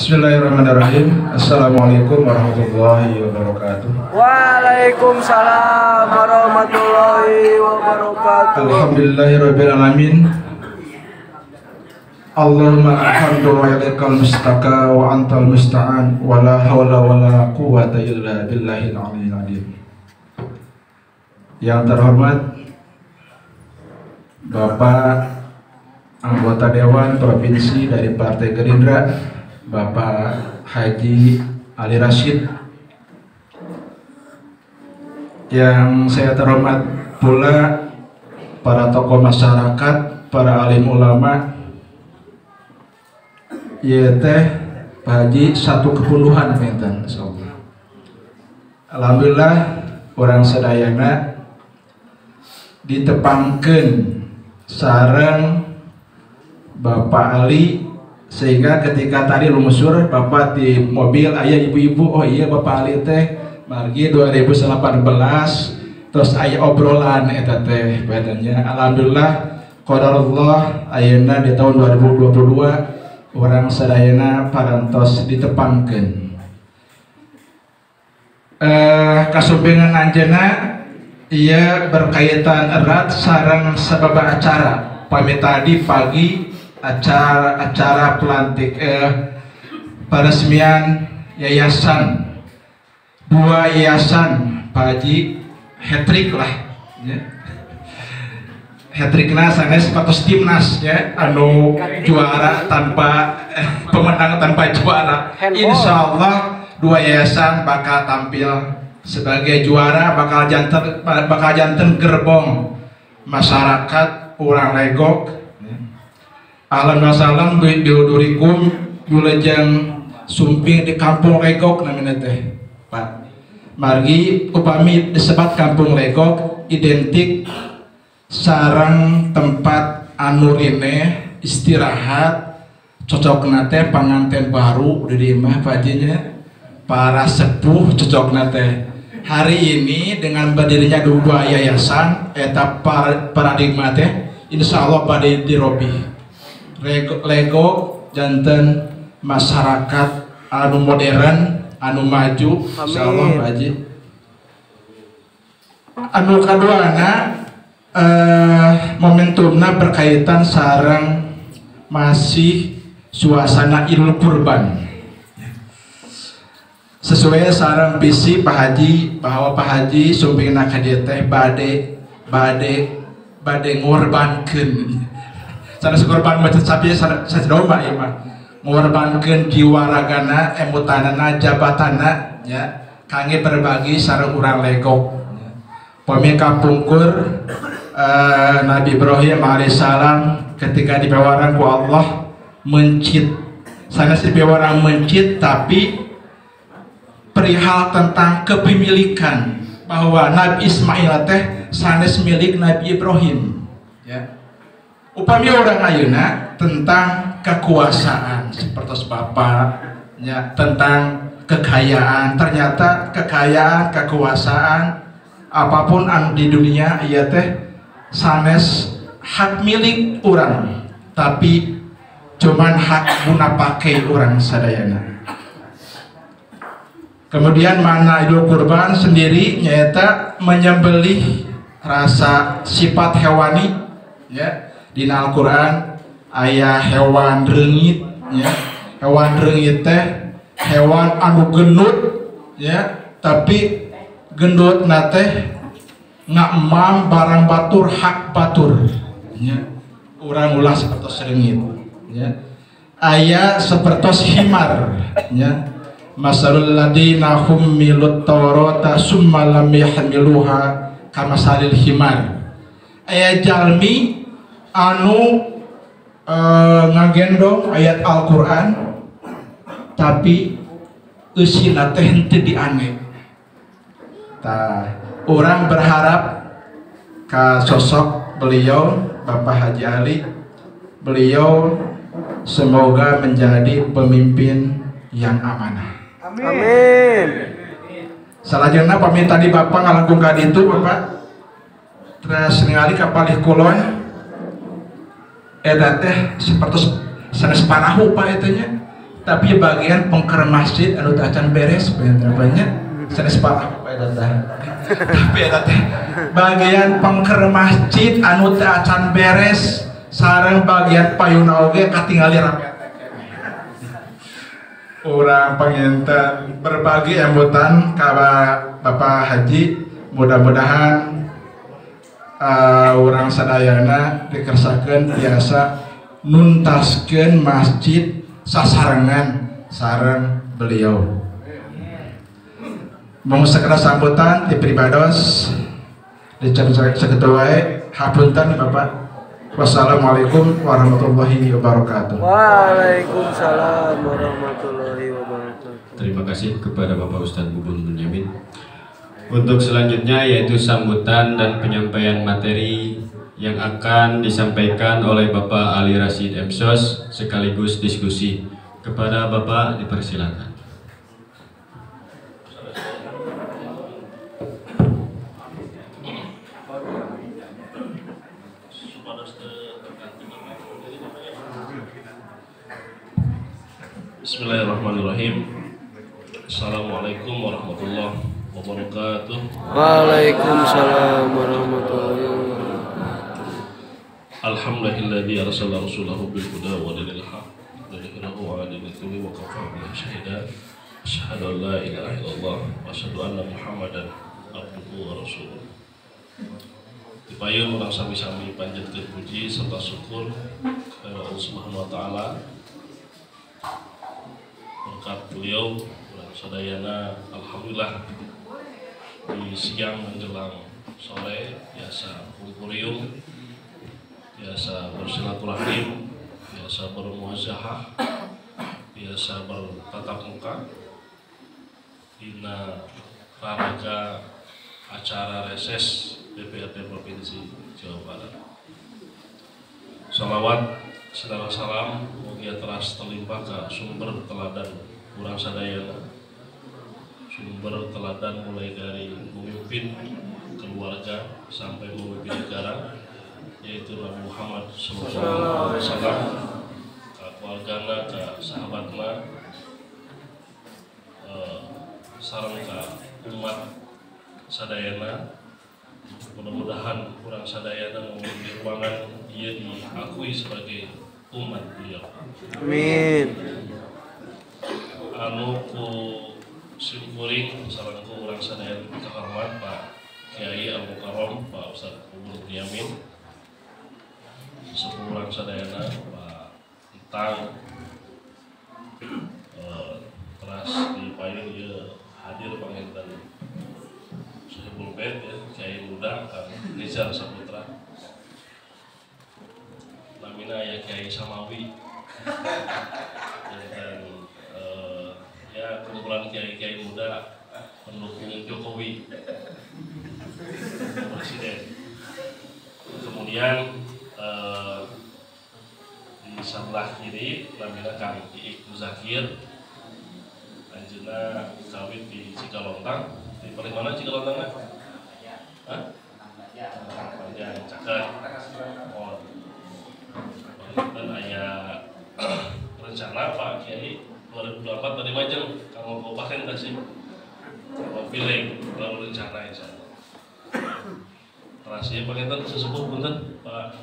Bismillahirrahmanirrahim. Assalamualaikum warahmatullahi wabarakatuh. Waalaikumsalam warahmatullahi wabarakatuh. Alhamdulillahirabbil alamin. Allahumma alhamdu wa ilaikal mustaka wa antal musta'an wa la hawla wa la quwwata illa billahil aliyyil azim. Yang terhormat Bapak anggota Dewan Provinsi dari Partai Gerindra, Bapak Haji Ali Rashid. Yang saya terhormat pula para tokoh masyarakat, para alim ulama, ya teh Pak Haji satu kepuluhan minten insyaallah. Alhamdulillah orang sadayana ditepangkeun sareng Bapak Ali, sehingga ketika tadi lumusur Bapak di mobil ayah ibu-ibu, oh iya Bapak Ali teh margi 2018 terus ayah obrolan eta teh badannya. Alhamdulillah qadarullah ayeuna di tahun 2022 orang sadayana parantos ditepangkeun. Kasumpengan anjeunna ia berkaitan erat sareng sababa acara. Pami tadi pagi acara pelantik peresmian yayasan, dua yayasan Pak Haji hat-trick lah ya. Hat-trickna sanes patos timnas ya, anu juara tanpa pemenang tanpa juara. Insyaallah dua yayasan bakal tampil sebagai juara, bakal janten gerbong masyarakat urang Legok. Ahlan wa salam biudurikum julejeng sumping di kampung Legok namanya teh Pak. Margi upami disebat kampung Legok identik sarang tempat anu rene istirahat, cocok teh panganten baru di imah Pak Hajinya, para sepuh cocok teh. Hari ini dengan berdirinya dua yayasan eta paradigma teh insyaallah pada dirobi Lego janten masyarakat anu modern anu maju insyaallah Pak Haji. Anu kaduana momentumna berkaitan sareng masih suasana Idul Kurban. Sesuai sareng visi Pak Haji bahwa Pak Haji sumpingna ka dieu teh bade ngorbankeun. Sanes korban macet sapi sadomba ieu mah. Ngorbankeun jiwa ragana, emutanana, jabatanna ya kangge berbagi sareng urang Legok. Pami kapungkur Nabi Ibrahim alaihissalam ketika dibawaran ku Allah mencit. Sanes dibawaran mencit tapi perihal tentang kepemilikan bahwa Nabi Ismail teh sanes milik Nabi Ibrahim ya. Upami orang ayeuna tentang kekuasaan seperti Bapak ya, tentang kekayaan, ternyata kekayaan, kekuasaan apapun di dunia ieu teh sanes hak milik orang, tapi cuman hak guna pakai orang sadayana. Kemudian makna Idul Kurban sendiri nyata menyembelih rasa sifat hewani ya. Di Al-Qur'an aya hewan reungit ya. Hewan reungit teh hewan anu gendut ya, tapi gendut teh ngaemam barang batur hak batur ya. Urang ulah sapertos reungit ya. Aya sapertos himar ya. Masalul ladina hummilut tawrata summa lam yahmiluha kamasalil himar. Aya jalmi anu ngagendong ayat Al-Qur'an tapi eusina teh henteu diane. Tah, urang berharap ka sosok beliau Bapak Haji Ali, beliau semoga menjadi pemimpin yang amanah. Amin. Salajengna pami tadi Bapak ngalangkung ka ditu Bapak. Terus ningali ka palih kulon eta teh sapertos sanes panahu Pak eta nya. tapi bagian pengker masjid anu acan beres banyak sanes parah tapi eta teh bagian pengker masjid anu acan beres sareng bagian payuna oge katingali rapi urang panginten berbagi embutan ka Bapak Haji mudah-mudahan urang sadayana dikersakeun biasa nuntaskeun masjid sasarengan sareng beliau. Mau sekedar sambutan di pribados diceuk saketua wae hapunten Bapak. Wassalamualaikum warahmatullahi wabarakatuh. Waalaikumsalam warahmatullahi wabarakatuh. Terima kasih kepada Bapak Ustadz Bubun Bunyamin. Untuk selanjutnya yaitu sambutan dan penyampaian materi yang akan disampaikan oleh Bapak Ali Rashid MSOS sekaligus diskusi. Kepada Bapak dipersilakan. Bismillahirrahmanirrahim. Assalamualaikum warahmatullahi wabarakatuh. Waalaikumsalam warahmatullahi wabarakatuh. Alhamdulillahilladzi arsala rasulahu bil huda wa dinil haqq liyudhhirahu 'ala dini kullihi wa kafaa billahi shahida. Asyhadu an la ilaha illallah wa asyhadu anna Muhammadan abduhu wa rasuluh. Dipayun urang sami-sami panjatkeun puji serta syukur kepada Allah Subhanahu wa taala. Berkat beliau urang sadayana alhamdulillah di siang menjelang sore biasa kumpurium, biasa bersilaturahim, biasa bermuazahah, biasa bertatap muka dina raraga acara reses DPRD Provinsi Jawa Barat. Salawat saudara salam mugia teras terlimpah ke sumber teladan urang sadayana, sumber teladan mulai dari memimpin keluarga sampai memimpin negara, yaitu Nabi Muhammad SAW, ke keluargana, ke sahabatna, sareng ke umat sadayana. Mudah-mudahan urang sadayana memiliki ruangan ia diakui sebagai umat beliau. Amin. Anu ku simkuring sareng ku urang sadayana terhormat Pak Kiai Al Mukarrom Pak Ustadz Bubun Bunyamin, sepuh urang sadayana Pak Itang, teras dipayun ieu hadir panginten Sohibul Bait ya, Kiai Muda Kang Nizar Saputra, namina ya Kiai Samawi, dan ya kumpulan kiai-kiai muda pendukung Jokowi Presiden. Kemudian di sebelah kiri namina Kang Iik Muzakir, anjeunna kawin di Cikalontang. Di paling mana Cikalontangna? Hah? Panjang Caket. Oh. Dan aya rencana Pak Kiai 2024 tadi majeng kanggo kabupaten teh sih. Kalau pilih lalu rencana insyaallah. Rahasia panginten sesepuh punten Pak.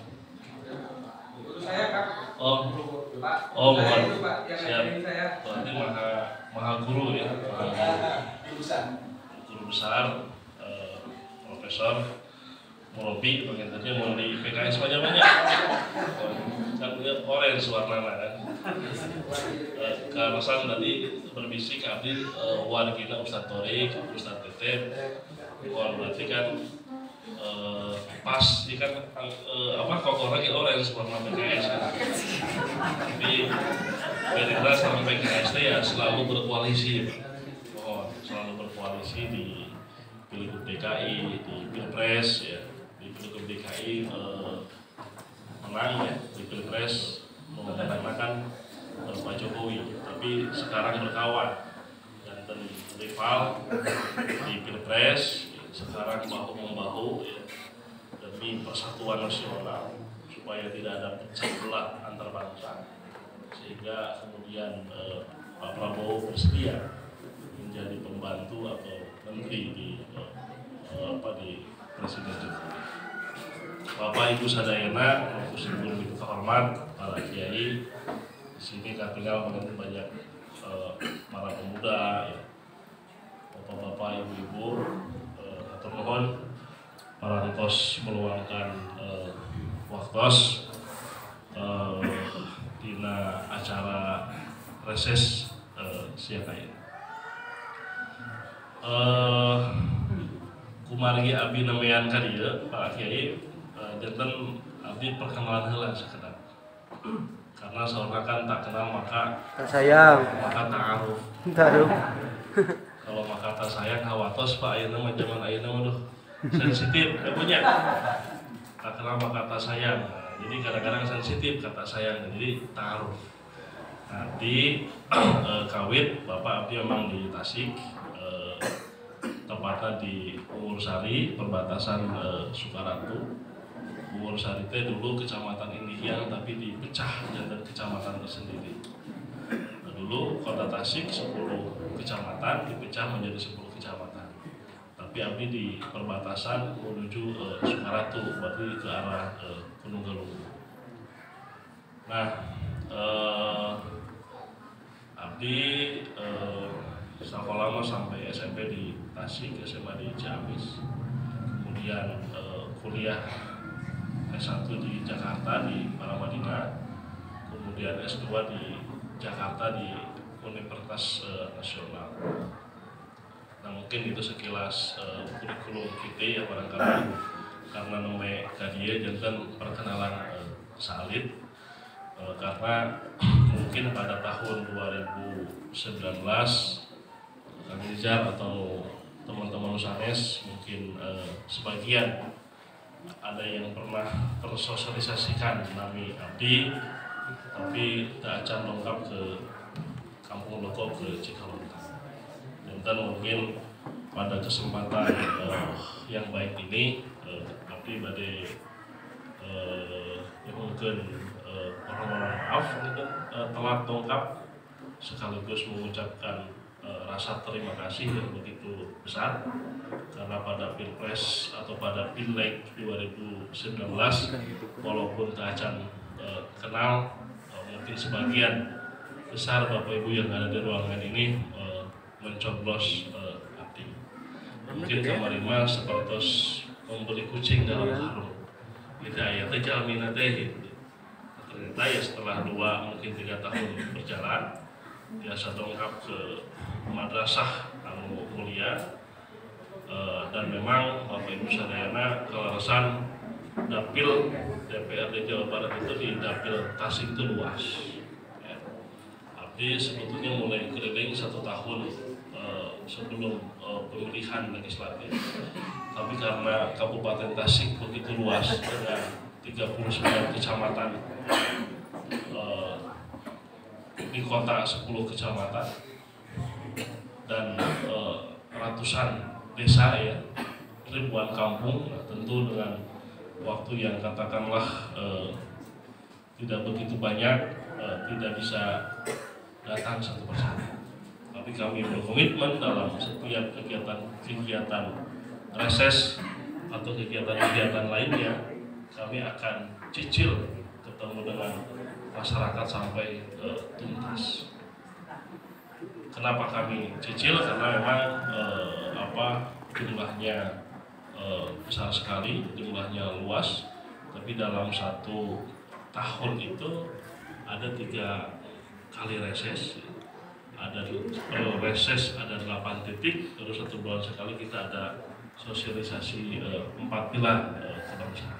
Oh, mohon. Siap. Berarti maha guru ya. Guru besar, profesor, murabi, pengintennya mau di PKS banyak-banyak. Kan punya orange warnanya kan. Karasan tadi berbisik abdi wargina Ustadz Torik, Ustadz Tetep. Wah berarti kan pas ikan kokor lagi orange warna PKS kan. Tapi Gerindra sama PKS ya selalu berkoalisi. Selalu berkoalisi di Pilgub DKI, di Pilpres ya, di Pilgub DKI menang ya, di Pilpres memenangkan Pak Jokowi, tapi sekarang berkawan dan rival di Pilpres, sekarang bahu membahu ya, demi persatuan nasional supaya tidak ada pecah belah antar bangsa, sehingga kemudian Pak Prabowo bersedia menjadi pembantu atau menteri di di Presiden Jokowi. Bapak Ibu sadayana, sebelum itu terhormat para kiai, di sini kami tinggal mengenai banyak para pemuda, ya, bapak-bapak, ibu-ibu, atur mohon para tos meluangkan waktos dina acara reses siang ini. Kumargi abdi nemean ka dieu Pak Kiai, janten abdi perkenalan heula sakedap. Karena saurna kan tak kenal maka tak sayang. Maka ta'aruf. Taruh. Kalau maka tak sayang hawatos Pak ayeuna mah zaman ayeuna mah duh sensitif punya. Tak kenal maka tak sayang. Jadi kadang-kadang sensitif kata sayang, jadi ta'aruf. Nanti kawit Bapak abdi memang di Tasik, tepatnya di Ungursari, perbatasan Sukaratu. Ungursari itu dulu kecamatan Indihiang tapi dipecah jadi kecamatan tersendiri. Nah, dulu kota Tasik 10 kecamatan dipecah menjadi 10 kecamatan. Tapi abdi di perbatasan menuju Sukaratu, berarti ke arah Gunung Galunggung. Nah, abdi sekolah sampai SMP di Tasik, SMA di Ciamis, kemudian kuliah S1 di Jakarta di Paramadina, kemudian S2 di Jakarta di Universitas Nasional. Nah mungkin itu sekilas kurikulum kita ya barangkali, karena nama kadia jantan perkenalan salib, karena mungkin pada tahun 2019 Kang Rizal atau teman-teman Sanes mungkin sebagian ada yang pernah tersosialisasikan nami abdi, tapi tak akan lengkap ke Kampung Loko ke Cikalontang. Dan mungkin pada kesempatan yang baik ini abdi badai mungkin permohonan maaf mungkin telat lengkap, sekaligus mengucapkan rasa terima kasih yang begitu besar karena pada Pilpres atau pada Pileg 2019 walaupun tak akan kenal, mungkin sebagian besar Bapak Ibu yang ada di ruangan ini mencoblos abdi. Mungkin kemarin mah seperti membeli kucing dalam karung. Kita ayatnya jalmina teh. Ternyata ya setelah 2 mungkin 3 tahun berjalan, biasa dongkap ke madrasah anu mulia, dan memang Bapak Ibu sadayana kelarasan dapil DPRD Jawa Barat itu di dapil Tasik itu luas. Ya. Abdi sebetulnya mulai keliling 1 tahun sebelum pemilihan legislatif, tapi karena Kabupaten Tasik begitu luas dengan 39 kecamatan di kota 10 kecamatan dan ratusan desa ya, ribuan kampung, nah, tentu dengan waktu yang katakanlah tidak begitu banyak, tidak bisa datang satu persatu. Tapi kami berkomitmen dalam setiap kegiatan reses atau kegiatan lainnya, kami akan cicil ketemu dengan masyarakat sampai tuntas. Kenapa kami cicil? Karena memang jumlahnya besar sekali, jumlahnya luas, tapi dalam 1 tahun itu ada 3 kali reses. Ada reses ada 8 titik, terus 1 bulan sekali kita ada sosialisasi 4 pilar kebangsaan.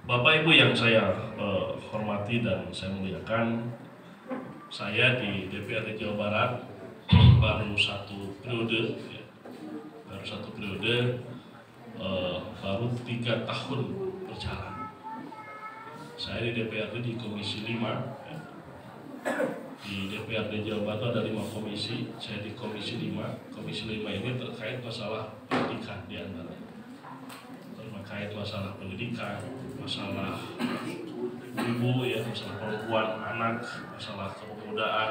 Bapak Ibu yang saya hormati dan saya muliakan, saya di DPRD Jawa Barat baru 1 periode, ya, baru 3 tahun berjalan. Saya di DPRD di Komisi 5, ya. Di DPRD Jawa Barat ada 5 komisi, saya di Komisi 5. Komisi 5 ini terkait masalah pendidikan diantaranya. Terkait masalah pendidikan, masalah ibu-ibu ya, masalah perempuan, anak, masalah kepemudaan,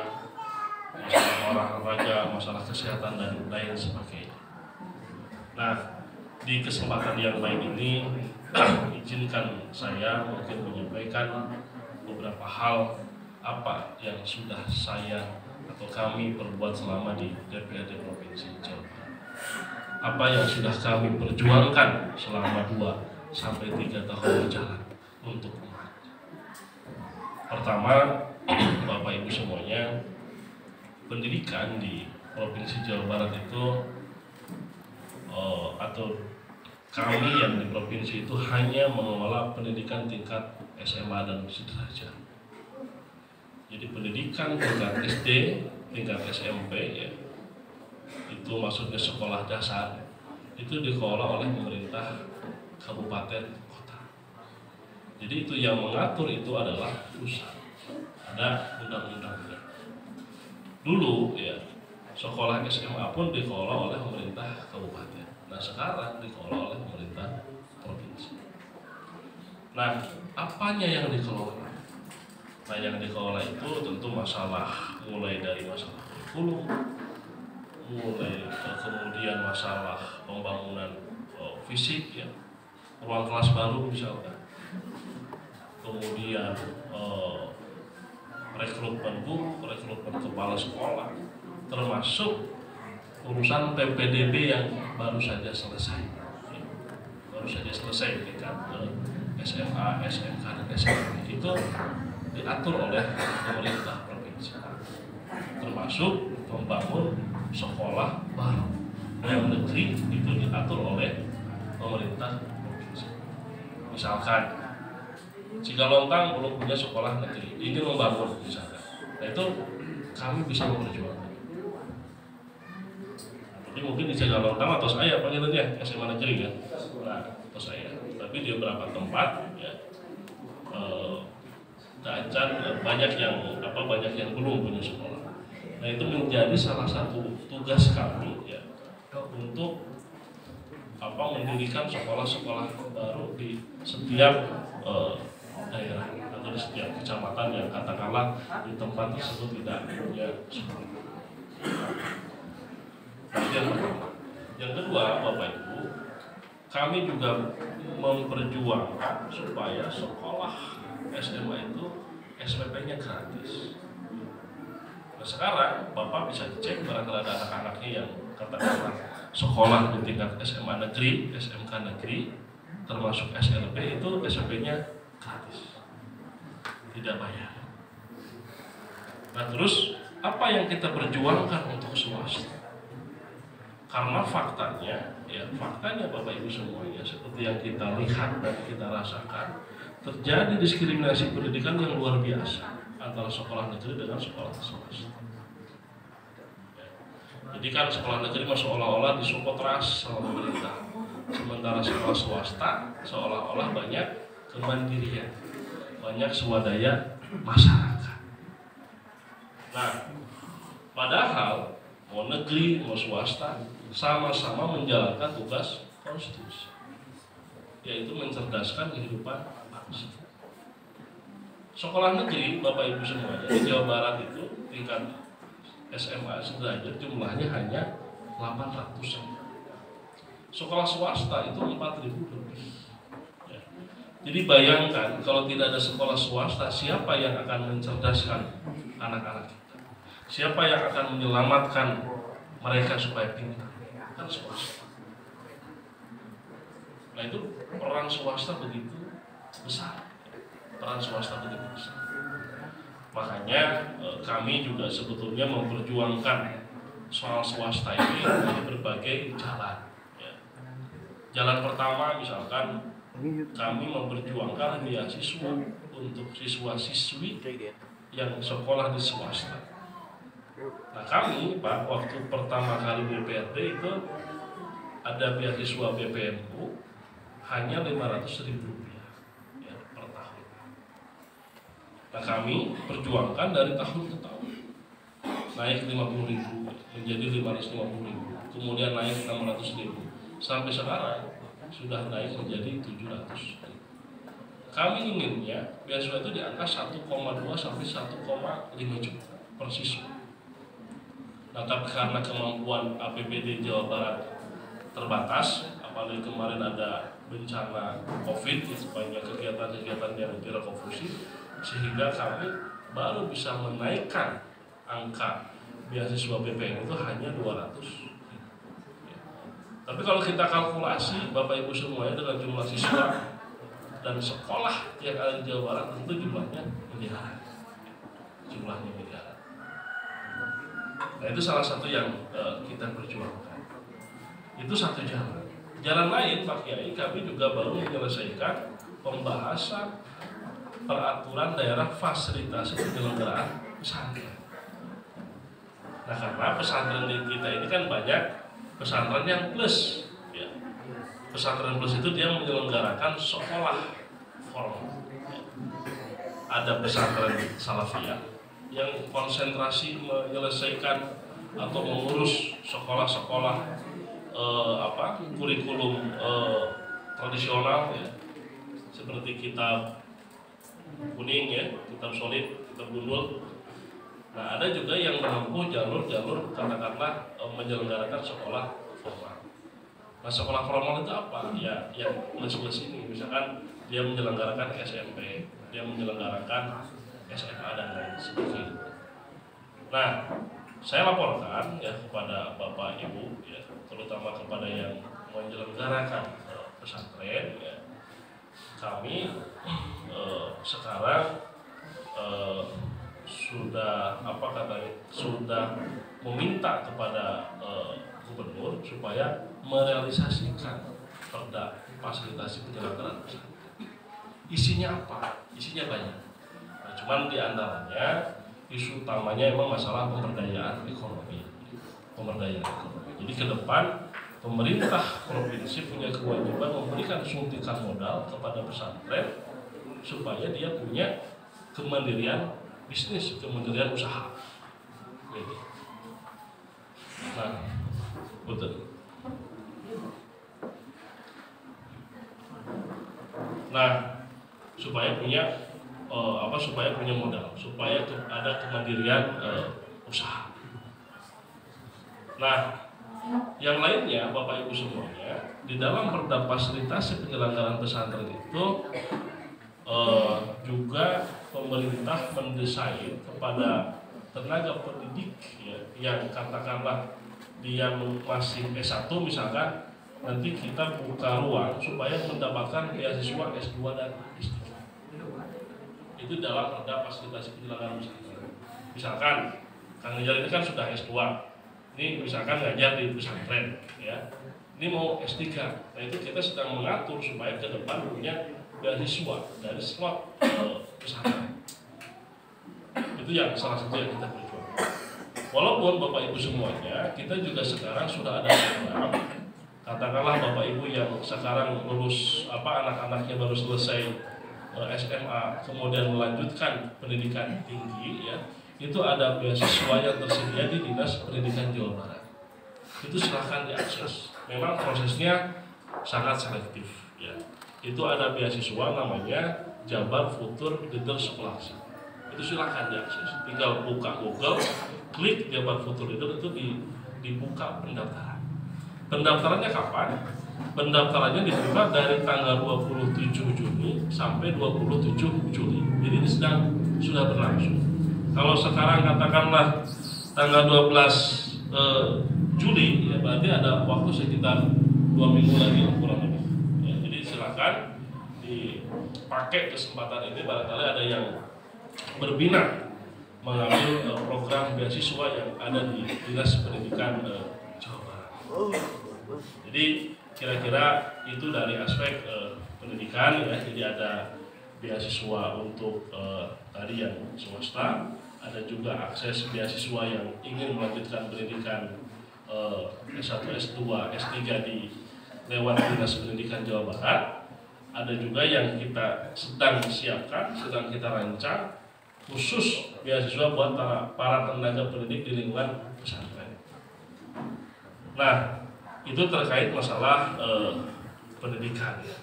masalah olahraga, masalah kesehatan dan lain sebagainya. Nah, di kesempatan yang baik ini izinkan saya mungkin menyampaikan beberapa hal apa yang sudah saya atau kami perbuat selama di DPRD Provinsi Jawa Barat. Apa yang sudah kami perjuangkan selama 2 sampai 3 tahun berjalan untuk umat. Pertama, Bapak Ibu semuanya, pendidikan di Provinsi Jawa Barat itu atau kami yang di provinsi itu hanya mengelola pendidikan tingkat SMA dan sederajat. Jadi pendidikan tingkat SD, tingkat SMP ya, itu maksudnya sekolah dasar, itu dikelola oleh pemerintah kabupaten kota. Jadi itu yang mengatur itu adalah pusat. Ada undang-undangnya. Dulu ya, sekolah SMA pun dikelola oleh pemerintah kabupaten. Nah sekarang dikelola oleh pemerintah provinsi. Nah, apanya yang dikelola? Nah yang dikelola itu tentu masalah mulai dari masalah kurikulum, kemudian masalah pembangunan fisik ya, ruang kelas baru misalkan, kemudian rekrutmen guru, rekrutmen kepala sekolah, termasuk urusan PPDB yang baru saja selesai, tingkat SMA, SMK dan SMP itu diatur oleh pemerintah provinsi, termasuk membangun sekolah baru yang negeri itu diatur oleh pemerintah provinsi. Misalkan Cigalontang belum punya sekolah negeri, ingin membangun misalkan, nah itu kami bisa memperjuangkan. Jadi mungkin di Cigalontang atau saya panggilannya SMA negeri kan, nah atau saya, tapi di beberapa tempat ya banyak yang belum punya sekolah. Nah itu menjadi salah satu tugas kami ya untuk mendirikan sekolah-sekolah baru di setiap daerah atau di setiap kecamatan yang katakanlah di tempat tersebut tidak punya sekolah. Yang pertama. Yang kedua, Bapak Ibu, kami juga memperjuangkan supaya sekolah SMA itu SPP-nya gratis. Nah sekarang Bapak bisa dicek barangkali ada anak-anaknya yang katakanlah sekolah di tingkat SMA negeri, SMK negeri, termasuk SLB itu SPP-nya gratis, tidak bayar. Nah terus apa yang kita perjuangkan untuk swasta? Karena faktanya Bapak Ibu semuanya seperti yang kita lihat dan kita rasakan, terjadi diskriminasi pendidikan yang luar biasa antara sekolah negeri dengan sekolah swasta. Jadi kan sekolah negeri seolah-olah disupport keras sama pemerintah, sementara sekolah swasta seolah-olah banyak kemandirian, banyak swadaya masyarakat. Nah, padahal mau negeri mau swasta sama-sama menjalankan tugas konstitusi, yaitu mencerdaskan kehidupan bangsa. Sekolah negeri, Bapak Ibu semuanya, di Jawa Barat itu tingkat SMA sederajat jumlahnya hanya 800 saja. Sekolah swasta itu 4.000 lebih. Ya. Jadi bayangkan kalau tidak ada sekolah swasta, siapa yang akan mencerdaskan anak-anak kita? Siapa yang akan menyelamatkan mereka supaya pintar? Kan swasta. Nah itu peran swasta begitu besar. Makanya kami juga sebetulnya memperjuangkan soal swasta ini di berbagai jalan. Ya. Jalan pertama misalkan kami memperjuangkan beasiswa untuk siswa-siswi yang sekolah di swasta. Nah kami Pak waktu pertama kali DPRD itu ada beasiswa BPNU hanya 500.000 rupiah ya, per tahun. Nah kami perjuangkan dari tahun ke tahun naik 50.000 menjadi 550.000, kemudian naik 600.000 sampai sekarang sudah naik menjadi 700.000. kami inginnya beasiswa itu di angka 1,2 sampai 1,5 juta per siswa. Nah, tapi karena kemampuan APBD Jawa Barat terbatas, apalagi kemarin ada bencana COVID, banyak kegiatan-kegiatan yang direkonstruksi, sehingga kami baru bisa menaikkan angka beasiswa BPN itu hanya 200. Tapi kalau kita kalkulasi Bapak Ibu semuanya dengan jumlah siswa dan sekolah yang ada di Jawa Barat, tentu jumlahnya miliaran. Jumlahnya miliaran. Nah, itu salah satu yang kita perjuangkan. Itu satu jalan. Jalan lain, Pak Kiai, kami juga baru menyelesaikan pembahasan peraturan daerah fasilitasi penyelenggaraan pesantren. Nah, karena pesantren di kita ini kan banyak pesantren yang plus, ya. Pesantren plus itu dia menyelenggarakan sekolah formal. Ya. Ada pesantren salafiyah yang konsentrasi menyelesaikan atau mengurus sekolah-sekolah kurikulum tradisional, ya, seperti kitab kuning, ya, kitab solid, kitab gundul. Nah, ada juga yang menempuh jalur-jalur katakanlah menyelenggarakan sekolah formal. Nah, sekolah formal itu apa? Ya, yang plus-plus ini, misalkan dia menyelenggarakan SMP, dia menyelenggarakan SMA dan lain sebagainya. Nah, saya laporkan ya kepada Bapak Ibu, ya, terutama kepada yang menyelenggarakan pesantren, ya, kami sekarang sudah meminta kepada gubernur supaya merealisasikan perda fasilitasi penyelenggaraan pesantren. Isinya apa? Isinya banyak. Nah, cuman di antaranya isu utamanya memang masalah pemberdayaan ekonomi. Jadi ke depan pemerintah provinsi punya kewajiban memberikan suntikan modal kepada pesantren supaya dia punya kemandirian bisnis, kemandirian usaha. Nah, betul. Nah, supaya punya modal, supaya ada kemandirian usaha. Nah, yang lainnya Bapak Ibu semuanya, di dalam perda fasilitasi penyelenggaraan pesantren itu juga pemerintah mendesain kepada tenaga pendidik, ya, yang katakanlah dia masih S1 misalkan, nanti kita buka ruang supaya mendapatkan beasiswa S2 dan S3. Itu dalam perda fasilitasi penyelenggaraan pesantren. Misalkan Kang Rijal ini kan sudah S2, ini misalkan ngajar di pesantren, ya, ini mau S3. Nah, itu kita sedang mengatur supaya ke depan punya beasiswa dari slot pesantren. Itu yang salah satu yang kita perjuangkan. Walaupun Bapak Ibu semuanya, kita juga sekarang sudah ada program, katakanlah Bapak Ibu yang sekarang lulus anak-anaknya baru selesai SMA, kemudian melanjutkan pendidikan tinggi, ya, itu ada beasiswa yang tersedia di Dinas Pendidikan Jawa Barat. Itu silahkan diakses. Memang prosesnya sangat selektif, ya. Itu ada beasiswa namanya Jabar Futur Leader Scholarship. Itu silahkan diakses. Tinggal buka Google, klik Jabar Futur Leader, itu dibuka pendaftaran. Pendaftarannya kapan? Pendaftarannya dibuka dari tanggal 27 Juni sampai 27 Juli. Jadi ini sudah berlangsung. Kalau sekarang katakanlah tanggal 12 Juli, ya berarti ada waktu sekitar 2 minggu lagi kurang lebih. Ya, jadi silakan dipakai kesempatan ini, barangkali ada yang berminat mengambil program beasiswa yang ada di Dinas Pendidikan Jawa Barat. Jadi kira-kira itu dari aspek pendidikan, ya. Jadi ada beasiswa untuk tadi yang swasta, ada juga akses beasiswa yang ingin melanjutkan pendidikan S1, S2, S3 di lewat Dinas Pendidikan Jawa Barat. Ada juga yang kita sedang siapkan, sedang kita rancang khusus beasiswa buat para tenaga pendidik di lingkungan pesantren. Nah, itu terkait masalah pendidikan, ya.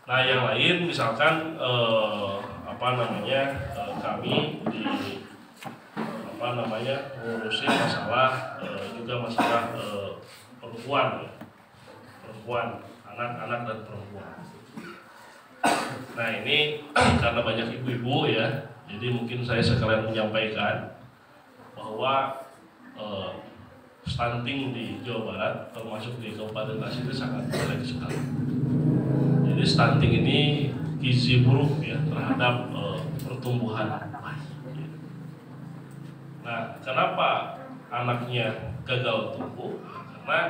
Nah yang lain misalkan kami di ngurusin masalah juga masalah perempuan ya. Perempuan, anak-anak dan perempuan. Nah ini karena banyak ibu-ibu ya, jadi mungkin saya sekalian menyampaikan bahwa stunting di Jawa Barat termasuk di Kabupaten Tasik itu sangat jelek sekali. Jadi stunting ini gizi buruk ya terhadap pertumbuhan bayi. Nah, kenapa anaknya gagal tumbuh? Karena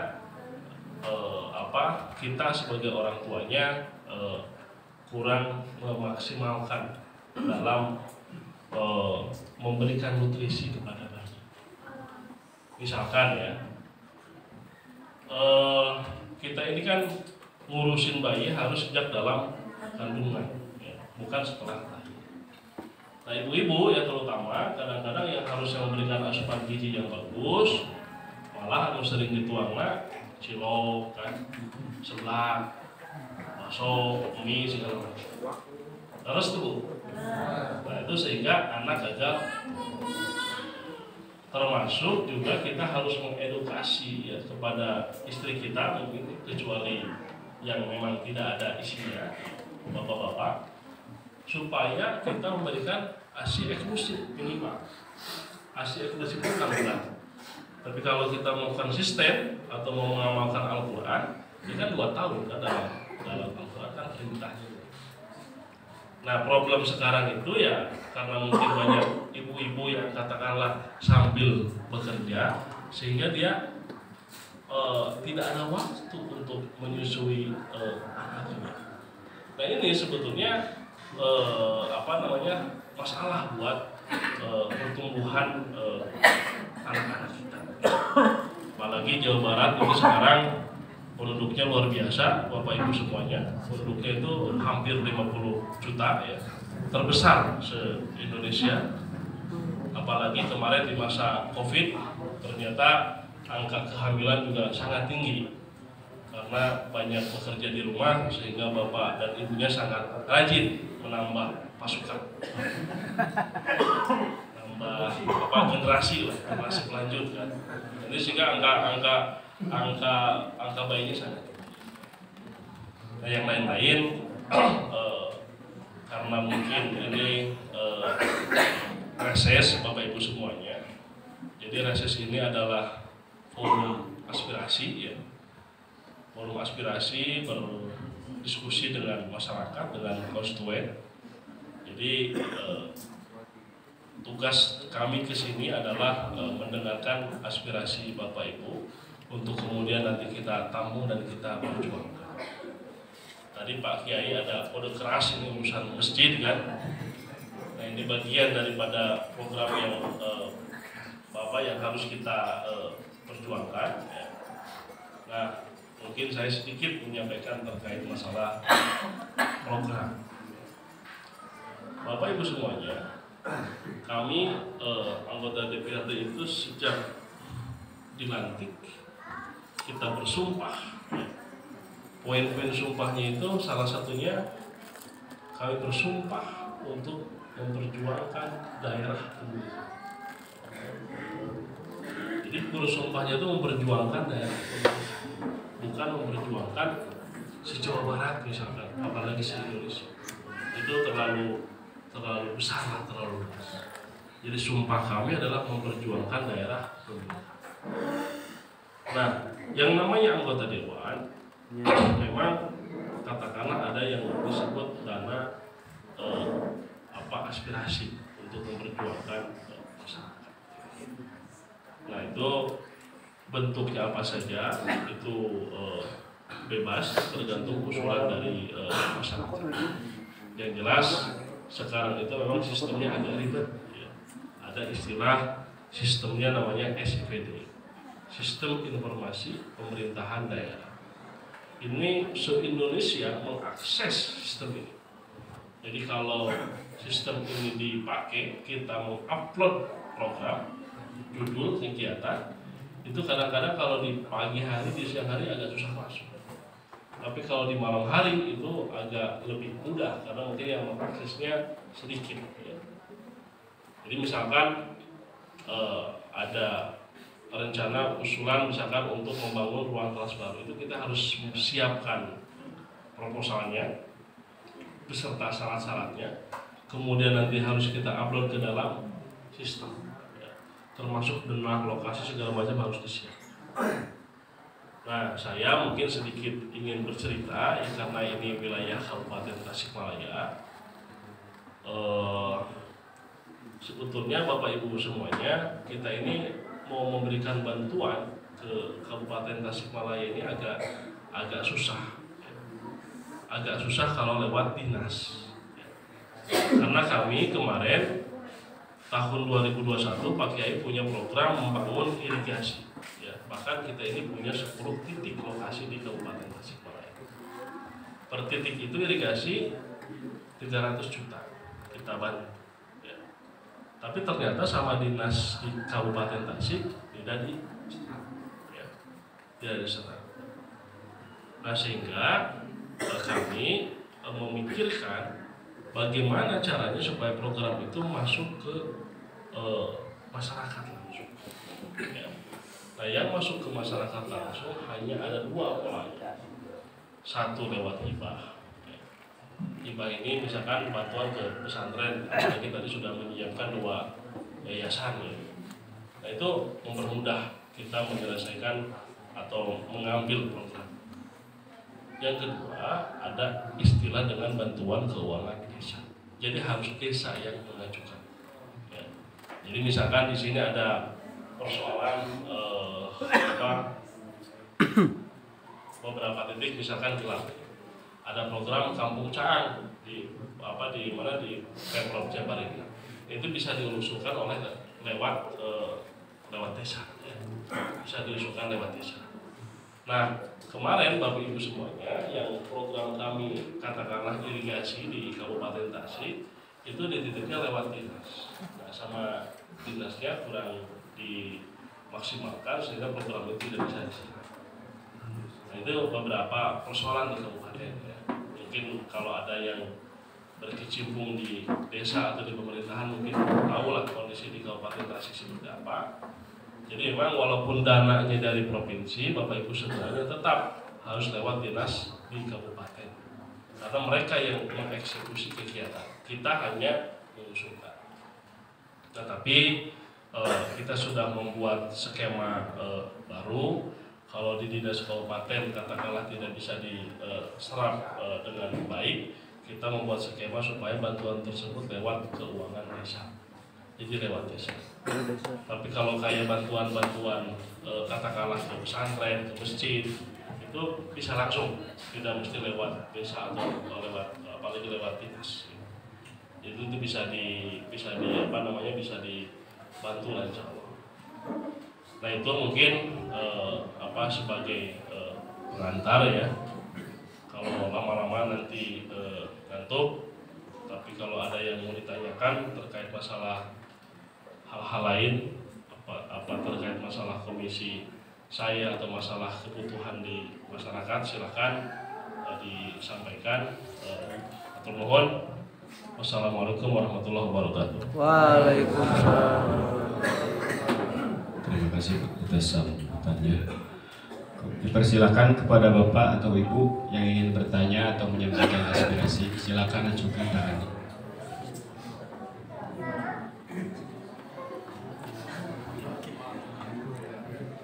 kita sebagai orang tuanya kurang memaksimalkan dalam memberikan nutrisi kepada bayi. Misalkan ya, kita ini kan ngurusin bayi harus sejak dalam kandungan, ya, bukan setelah lahir. Nah ibu-ibu ya terutama kadang-kadang yang harusnya memberikan asupan gizi yang bagus, malah anu sering dituangna cilok kan, selak, bakso, mie segala macam. Terus tuh, nah itu sehingga anak gagal. Termasuk juga kita harus mengedukasi ya kepada istri kita mungkin, kecuali yang memang tidak ada isinya, bapak-bapak, supaya kita memberikan ASI eksklusif minimal. ASI eksklusif itu 6 bulan. Tapi kalau kita mau konsisten atau mau mengamalkan Al-Quran, ini kan 2 tahun kan dalam Al-Quran kan perintahnya. Nah problem sekarang itu ya karena mungkin banyak ibu-ibu yang katakanlah sambil bekerja sehingga dia tidak ada waktu untuk menyusui anaknya. Nah ini sebetulnya masalah buat pertumbuhan anak-anak kita. Apalagi Jawa Barat ini sekarang penduduknya luar biasa, Bapak Ibu semuanya. Penduduknya itu hampir 50 juta ya, terbesar se-Indonesia. Apalagi kemarin di masa Covid ternyata angka kehamilan juga sangat tinggi karena banyak bekerja di rumah sehingga bapak dan ibunya sangat rajin menambah pasukan, nambah generasi pelanjut kan. Jadi sehingga angka bayinya sangat tinggi. Nah yang lain-lain karena mungkin ini reses Bapak Ibu semuanya. Jadi reses ini adalah forum aspirasi ya. Forum aspirasi berdiskusi dengan masyarakat, dengan konstituen. Jadi tugas kami ke sini adalah mendengarkan aspirasi Bapak Ibu untuk kemudian nanti kita tampung dan kita perjuangkan. Tadi Pak Kiai ada kode keras ini urusan masjid kan. Nah ini bagian daripada program yang Bapak yang harus kita perjuangkan ya. Nah mungkin saya sedikit menyampaikan terkait masalah program. Bapak Ibu semuanya, kami anggota DPRD itu sejak dilantik kita bersumpah ya. Poin-poin sumpahnya itu salah satunya kami bersumpah untuk memperjuangkan daerah pemilihan. Jadi bersumpahnya itu memperjuangkan daerah pemilihan, bukan memperjuangkan si Jawa Barat misalkan, apalagi si Indonesia. Itu terlalu besar lah, terlalu luas. Jadi sumpah kami adalah memperjuangkan daerah pemilihan. Nah, yang namanya anggota dewan memang katakanlah ada yang disebut dana aspirasi untuk memperjuangkan masyarakat. Nah itu bentuknya apa saja itu bebas tergantung usulan dari masyarakat. Yang jelas sekarang itu memang sistemnya agak ribet ya. Ada istilah sistemnya namanya SIPD, Sistem Informasi Pemerintahan Daerah. Ini se-Indonesia mengakses sistem ini. Jadi kalau sistem ini dipakai, kita mengupload program, judul, kegiatan, itu kadang-kadang kalau di pagi hari, di siang hari agak susah masuk. Tapi kalau di malam hari itu agak lebih mudah karena mungkin yang aksesnya sedikit. Ya. Jadi misalkan ada rencana usulan misalkan untuk membangun ruang kelas baru, itu kita harus siapkan proposalnya beserta syarat-syaratnya, kemudian nanti harus kita upload ke dalam sistem, ya. Termasuk denah, lokasi segala macam harus disiapkan. Nah, saya mungkin sedikit ingin bercerita ya, karena ini wilayah Kabupaten Tasikmalaya. Sebetulnya Bapak Ibu semuanya, kita ini mau memberikan bantuan ke Kabupaten Tasikmalaya ini agak susah. Agak susah kalau lewat dinas. Karena kami kemarin tahun 2021 Pak Kiai punya program membangun irigasi. Ya, bahkan kita ini punya 10 titik lokasi di Kabupaten Tasikmalaya. Per titik itu irigasi 300 juta kita bantu. Ya. Tapi ternyata sama dinas di Kabupaten Tasik tidak disertai. Nah, sehingga kami memikirkan bagaimana caranya supaya program itu masuk ke masyarakat langsung. Ya. Nah, yang masuk ke masyarakat langsung hanya ada 2 polanya. Satu lewat hibah. Ya. Hibah ini misalkan bantuan ke pesantren, ini tadi sudah menyiapkan 2 yayasan. Ya. Nah, itu mempermudah kita menyelesaikan atau mengambil program. Yang kedua, ada istilah dengan bantuan keuangan desa. Jadi harus desa yang mengajukan. Ya. Jadi misalkan di sini ada persoalan beberapa titik misalkan gelap. Ada program Kampung Caang di mana di Pemprov Jabar ini. Itu bisa diusulkan oleh lewat desa. Ya. Bisa diusulkan lewat desa. Nah, kemarin Bapak Ibu semuanya yang program kami katakanlah irigasi di Kabupaten Tasik itu titiknya lewat dinas. Nah, sama dinasnya kurang dimaksimalkan sehingga program itu tidak bisa diserap. Nah, itu beberapa persoalan di kabupaten. Ya. Mungkin kalau ada yang berkecimpung di desa atau di pemerintahan mungkin tahu lah kondisi di Kabupaten Tasik seperti apa. Jadi memang walaupun dananya dari provinsi, Bapak Ibu sebenarnya tetap harus lewat dinas di kabupaten. Karena mereka yang mengeksekusi kegiatan, kita hanya mengusulkan. Tetapi kita sudah membuat skema baru. Kalau di dinas kabupaten katakanlah tidak bisa diserap dengan baik, kita membuat skema supaya bantuan tersebut lewat keuangan desa. Jadi lewat desa. Tapi kalau kayak bantuan-bantuan katakanlah ke pesantren, ke masjid, itu bisa langsung, tidak mesti lewat desa atau lewat apalagi lewat dinas. Itu bisa dibantu lah insya Allah. Nah, itu mungkin sebagai pengantar ya. Kalau lama-lama nanti ngantuk, tapi kalau ada yang mau ditanyakan terkait masalah hal-hal lain, apa terkait masalah komisi saya atau masalah kebutuhan di masyarakat, silakan disampaikan. Atur nuhun. Wassalamualaikum warahmatullahi wabarakatuh. Waalaikumsalam. Terima kasih atas sambutannya. Dipersilakan kepada Bapak atau Ibu yang ingin bertanya atau menyampaikan aspirasi, silakan ajukan tangannya.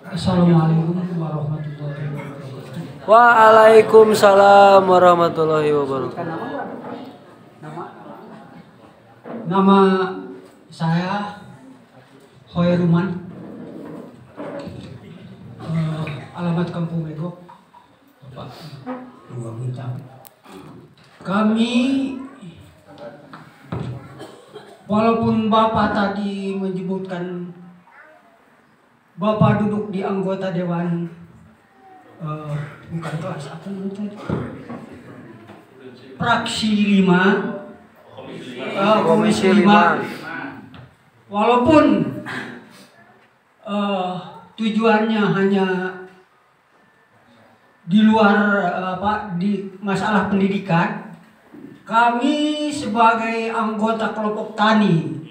Assalamualaikum warahmatullahi wabarakatuh. Waalaikumsalam warahmatullahi wabarakatuh. Nama saya Hoeruman. Alamat Kampung Megok, Bapak 2 Bintang. Kami, walaupun Bapak tadi menyebutkan Bapak duduk di anggota dewan, bukan kelas apa tadi? Fraksi 5, komisi 5. Walaupun tujuannya hanya di luar di masalah pendidikan, kami sebagai anggota kelompok tani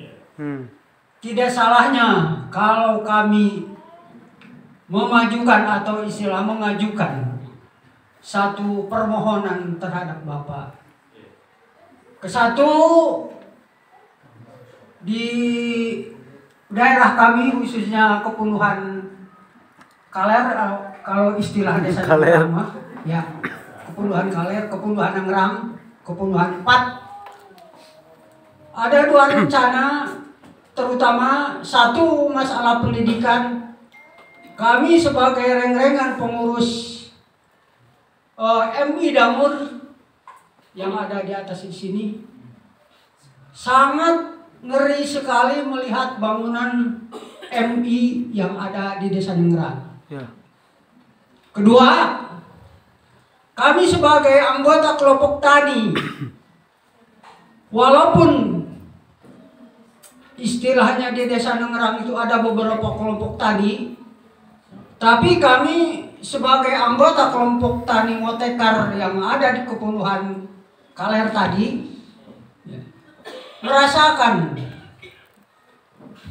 tidak salahnya kalau kami memajukan atau istilah mengajukan satu permohonan terhadap Bapak. Kesatu, di daerah kami khususnya Kepunduhan Kaler, kalau istilah desa lama, ya Kepunduhan Kaler, Kepunduhan Nangrang, Kepunduhan Pat, ada 2 rencana, terutama satu masalah pendidikan. Kami sebagai reng-rengan pengurus MI Damur yang ada di atas di sini sangat ngeri sekali melihat bangunan MI yang ada di Desa Nangrang. Ya. Kedua, kami sebagai anggota kelompok tani, walaupun istilahnya di Desa Nangrang itu ada beberapa kelompok tani, tapi kami sebagai anggota kelompok tani Motekar yang ada di Kepunduhan Kaler tadi merasakan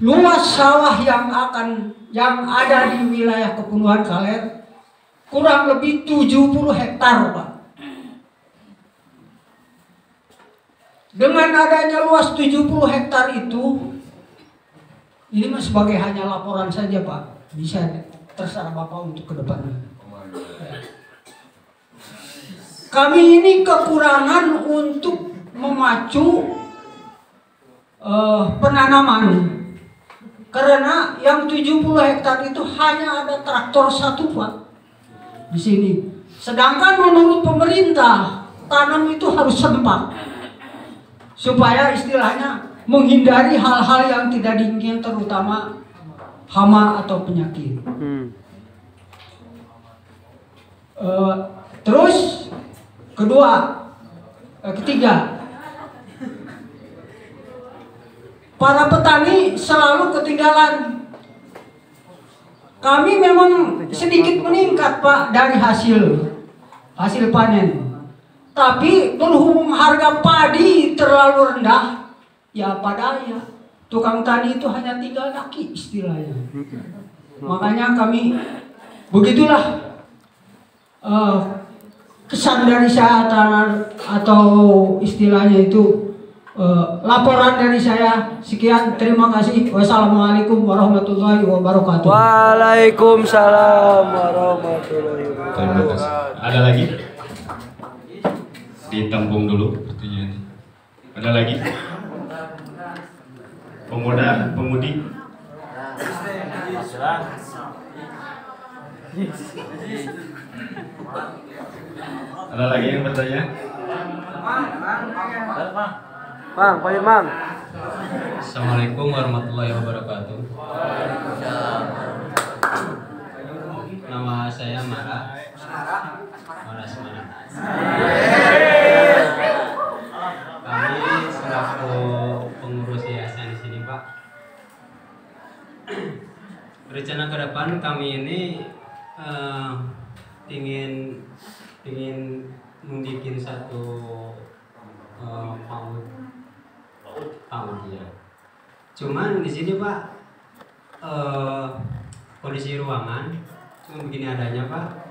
luas sawah yang ada di wilayah Kepunduhan Kaler kurang lebih 70 hektar, Pak. Dengan adanya luas 70 hektar itu, ini mah sebagai hanya laporan saja, Pak. Bisa terserah Bapak untuk ke depannya. Kami ini kekurangan untuk memacu penanaman. Karena yang 70 hektar itu hanya ada traktor satu, Pak, di sini. Sedangkan menurut pemerintah, tanam itu harus sempak. Supaya istilahnya menghindari hal-hal yang tidak diinginkan, terutama hama atau penyakit. Terus ketiga, para petani selalu ketinggalan. Kami memang sedikit meningkat, Pak, dari hasil panen. Tapi berhubung harga padi terlalu rendah, ya padahal tukang tani itu hanya tinggal laki istilahnya. Makanya kami begitulah kesan dari saya atau istilahnya itu laporan dari saya. Sekian, terima kasih. Wassalamualaikum warahmatullahi wabarakatuh. Waalaikumsalam warahmatullahi wabarakatuh. Terima kasih. Ada lagi? Ditampung dulu pertanyaannya. Ada lagi? Pemudi? Ada lagi yang bertanya? Mang, Pak Imam. Assalamualaikum warahmatullahi wabarakatuh. Nama saya Mara Semara. Kami selaku pengurus yayasan di sini, Pak. Rencana ke depan kami ini ingin membuat satu PAUD ya. Cuman di sini, Pak, kondisi ruangan cuma begini adanya, Pak.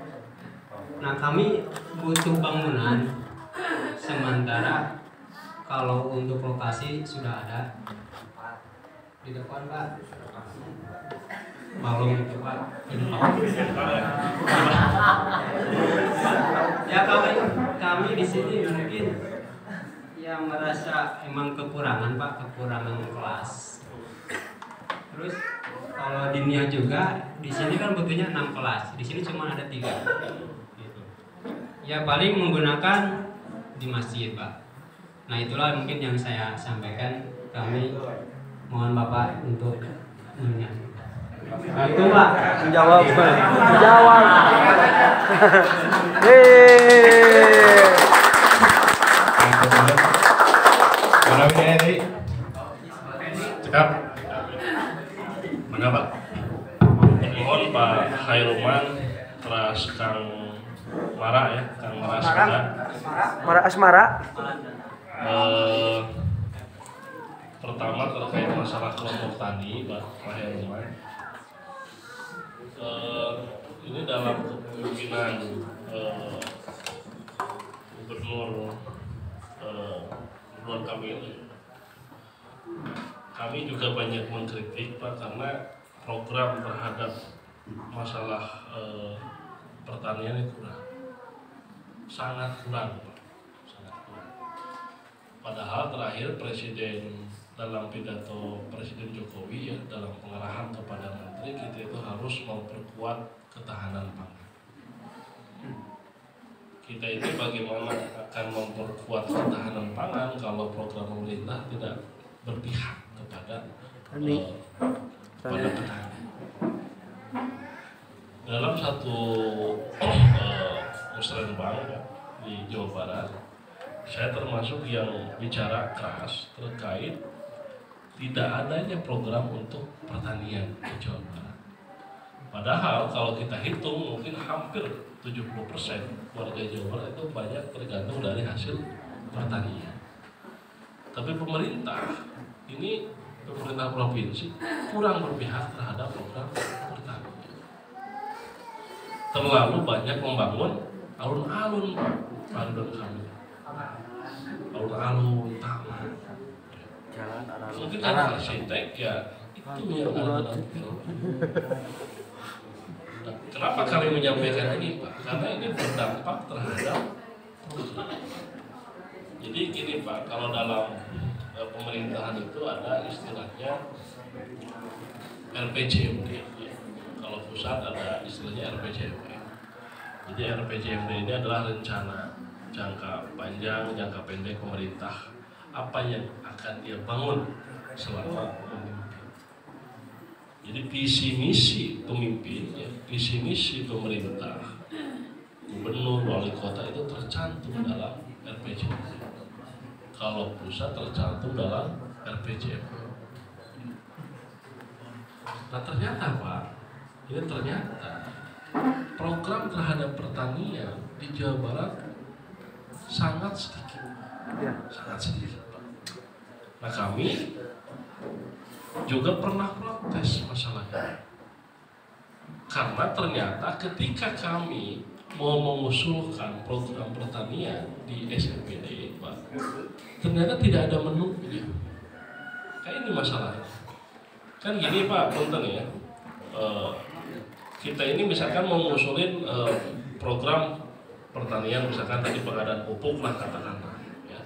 Nah, kami butuh bangunan sementara kalau untuk lokasi sudah ada di depan, Pak. Balong itu, Pak, di depan. Ya, kami di sini mungkin yang merasa emang kekurangan, Pak, kekurangan kelas. Terus kalau diniyah juga di sini kan butuhnya 6 kelas, di sini cuma ada 3. Gitu. Ya paling menggunakan di masjid, Pak. Nah, itulah mungkin yang saya sampaikan. Kami mohon Bapak untuk menyampaikan. Itu, Pak, Menjawab. Mana ini? Cekap. Mangga, Pak. Mohon Pak Hairuman, terus Kang Mara ya, Kang Mara Asmara. Mara Asmara. Pertama terkait masalah kelompok tani, Pak Herman. Ini dalam kepemimpinan Gubernur kami juga banyak mengkritik Pak karena program terhadap masalah pertanian itu kurang, sangat kurang Pak, sangat kurang. Padahal terakhir Presiden dalam pidato Presiden Jokowi ya dalam pengarahan kepada Menteri kita itu harus memperkuat ketahanan pangan. Kita ini bagaimana akan memperkuat ketahanan pangan kalau program pemerintah tidak berpihak kepada petani. Dalam satu musrenbang di Jawa Barat, saya termasuk yang bicara keras terkait tidak adanya program untuk pertanian di Jawa Barat. Padahal kalau kita hitung mungkin hampir 70% warga Jawa Barat itu banyak tergantung dari hasil pertanian. Tapi pemerintah provinsi kurang berpihak terhadap program pertanian. Terlalu banyak membangun alun-alun Pak Ridwan Kamil. Alun-alun taman. Mungkin ada arsitek ya itu yang ada. Kenapa kami menyampaikan ini Pak? Karena ini berdampak terhadap program. Jadi gini Pak, kalau dalam pemerintahan itu ada istilahnya RPJMD. Kalau pusat ada istilahnya RPJMD. Jadi RPJMD ini adalah rencana jangka panjang, jangka pendek pemerintah. Apa yang akan dia bangun selama memimpin. Jadi visi misi pemimpin, ya, visi misi pemerintah, gubernur, wali kota itu tercantum dalam RPJMD. Kalau pusat tercantum dalam RPJMD. Nah ternyata Pak, ini ternyata program terhadap pertanian di Jawa Barat sangat sedikit, sangat sedikit Pak. Nah kami juga pernah protes masalahnya, karena ternyata ketika kami mau mengusulkan program pertanian di SMPD Pak, ternyata tidak ada menunya. Kayak ini masalahnya. Kan gini Pak, punten ya. Kita ini misalkan mau ngusulin program pertanian, misalkan tadi pengadaan pupuk lah katakanlah. Ya.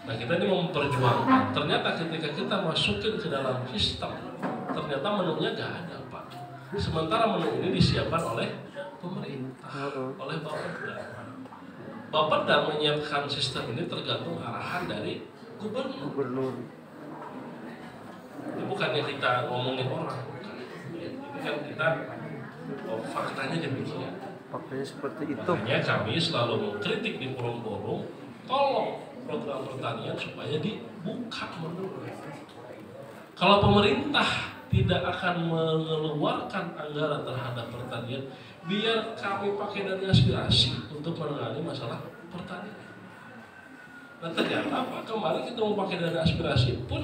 Nah kita ini mau memperjuangkan. Ternyata ketika kita masukin ke dalam sistem, ternyata menunya nggak ada Pak. Sementara menu ini disiapkan oleh pemerintah, oleh Bapeda. Bapeda menyiapkan sistem ini tergantung arahan dari gubernur. Ini bukannya kita ngomongin orang, bukan. Ini kan kita faktanya demikian. Faktanya seperti itu. Makanya kami selalu mengkritik di forum-forum, tolong program pertanian supaya dibuka menurut. Kalau pemerintah tidak akan mengeluarkan anggaran terhadap pertanian, biar kami pakai dana aspirasi untuk menangani masalah pertanian. Nah ternyata apa? Kemarin kita mau pakai dana aspirasi pun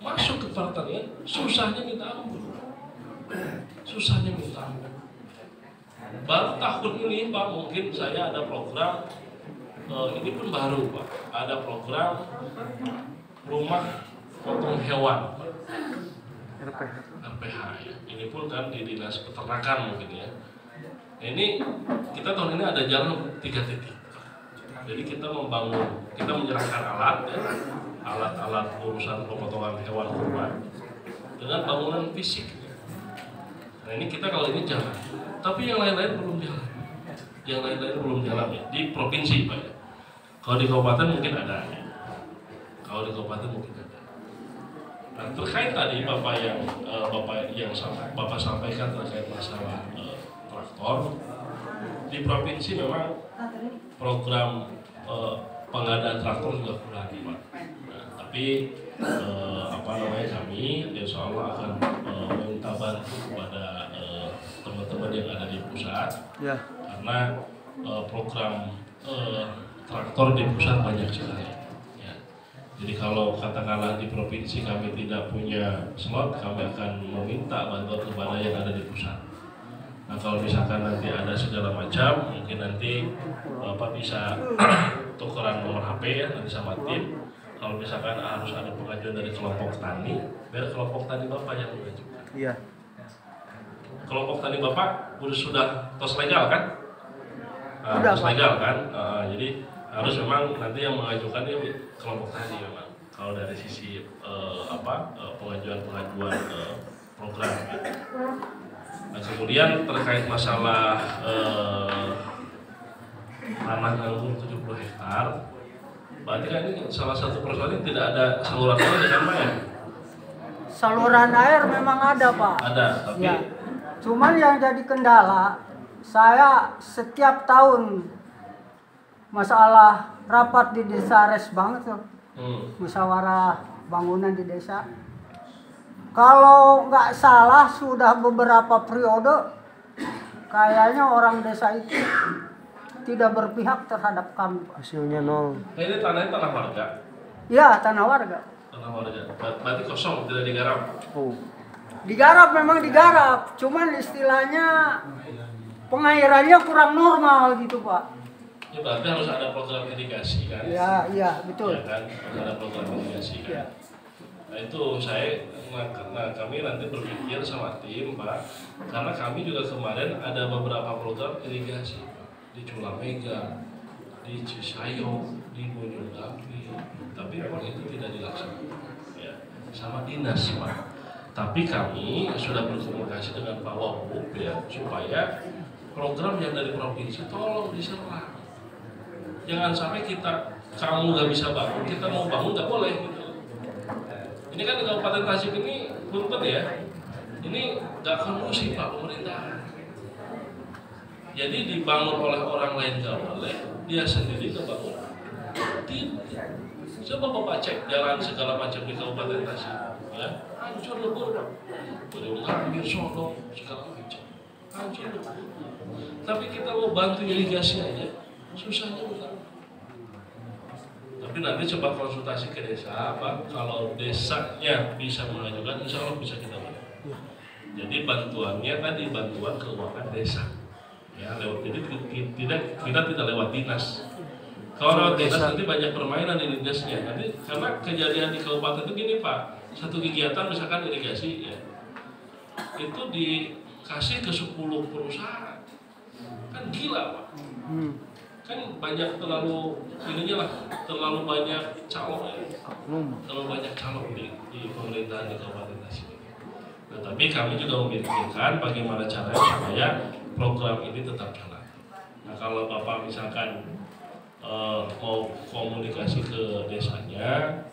masuk ke pertanian, susahnya minta ampun. Susahnya minta ampun. Baru tahun ini Pak, mungkin saya ada program, ini pun baru Pak, ada program rumah potong hewan Pak. RPH ya. Ini pun kan di dinas peternakan mungkin ya. Nah, ini kita tahun ini ada jalan 3 titik. Jadi kita membangun, kita menyerahkan alat ya, alat-alat urusan pemotongan hewan kurban dengan bangunan fisik. Nah ini kita kalau ini jalan, tapi yang lain-lain belum jalan. Yang lain-lain belum jalan ya di provinsi Pak ya. Kalau di kabupaten mungkin ada ya. Kalau di kabupaten mungkin ada. Nah, terkait tadi Bapak sampaikan terkait masalah traktor di provinsi memang program pengadaan traktor juga kurang Pak. Nah, tapi kami insya Allah akan meminta bantu kepada teman-teman yang ada di pusat ya. Karena program traktor di pusat banyak sekali. Ya. Jadi kalau katakanlah di provinsi kami tidak punya slot, kami akan meminta bantuan kepada yang ada di pusat. Nah kalau misalkan nanti ada segala macam, mungkin nanti Bapak bisa tukeran nomor HP ya nanti sama tim. Kalau misalkan harus ada pengajuan dari kelompok tani, biar kelompok tani Bapak yang mengajukan. Iya. Kelompok tani Bapak sudah tos legal kan? Udah, Tos legal kan? Jadi harus memang nanti yang mengajukan ini kelompok tani memang. Kalau dari sisi pengajuan program. Nah kemudian terkait masalah tanah nganggur 70 hektar, berarti kan ini salah satu persoalan tidak ada saluran air di sana ya? Saluran air memang ada, Pak. Ada, tapi Ya. Cuman yang jadi kendala, saya setiap tahun masalah rapat di desa banget tuh, musyawarah bangunan di desa. Kalau nggak salah sudah beberapa periode, kayaknya orang desa itu tidak berpihak terhadap kami, Pak. Hasilnya nol. nah ini tanahnya tanah warga. Ya, tanah warga. Tanah warga. Berarti kosong, tidak digarap. Oh. Digarap memang digarap, cuman istilahnya pengairannya kurang normal gitu, Pak. Ya berarti harus ada program irigasi kan? Ya, iya, betul. Ya kan, harus ada program irigasi kan? Ya. Nah itu kami nanti berpikir sama tim Pak, karena kami juga kemarin ada beberapa program irigasi Pak, di Culamega, di Cisayong, di Boyolali, tapi memang itu tidak dilaksanakan ya, sama dinas Pak. Tapi kami sudah berkomunikasi dengan Pak Wagub ya, supaya program yang dari provinsi tolong diserang. Jangan sampai kamu nggak bisa bangun, kita mau bangun nggak boleh gitu. Ini kan di Kabupaten Tasik ini punten ya, ini nggak kondusif Pak pemerintahan. Jadi dibangun oleh orang lain nggak boleh, dia sendiri nggak bangun. Tidak. Coba Bapak cek jalan segala macam di Kabupaten Tasik, ya hancur lebur Pak. Belum hampir Solo segala macam, hancur lebur. Tapi kita mau bantu irigasi aja, susahnya bukan. Tapi nanti coba konsultasi ke desa, Pak. Kalau desanya bisa mengajukan, insya Allah bisa kita bantu. Jadi bantuannya tadi bantuan keuangan desa. Ya, jadi kita tidak lewat dinas. Kalau lewat dinas nanti banyak permainan di dinasnya. Nanti karena kejadian di kabupaten itu gini Pak, satu kegiatan misalkan irigasi ya, itu dikasih ke 10 perusahaan, kan gila Pak. Kan banyak terlalu banyak calon ya. Terlalu banyak calon di pemerintahan di Kabupaten Tasik. Nah, tapi kami juga memikirkan bagaimana caranya supaya program ini tetap jalan. Nah kalau Bapak misalkan mau komunikasi ke desanya,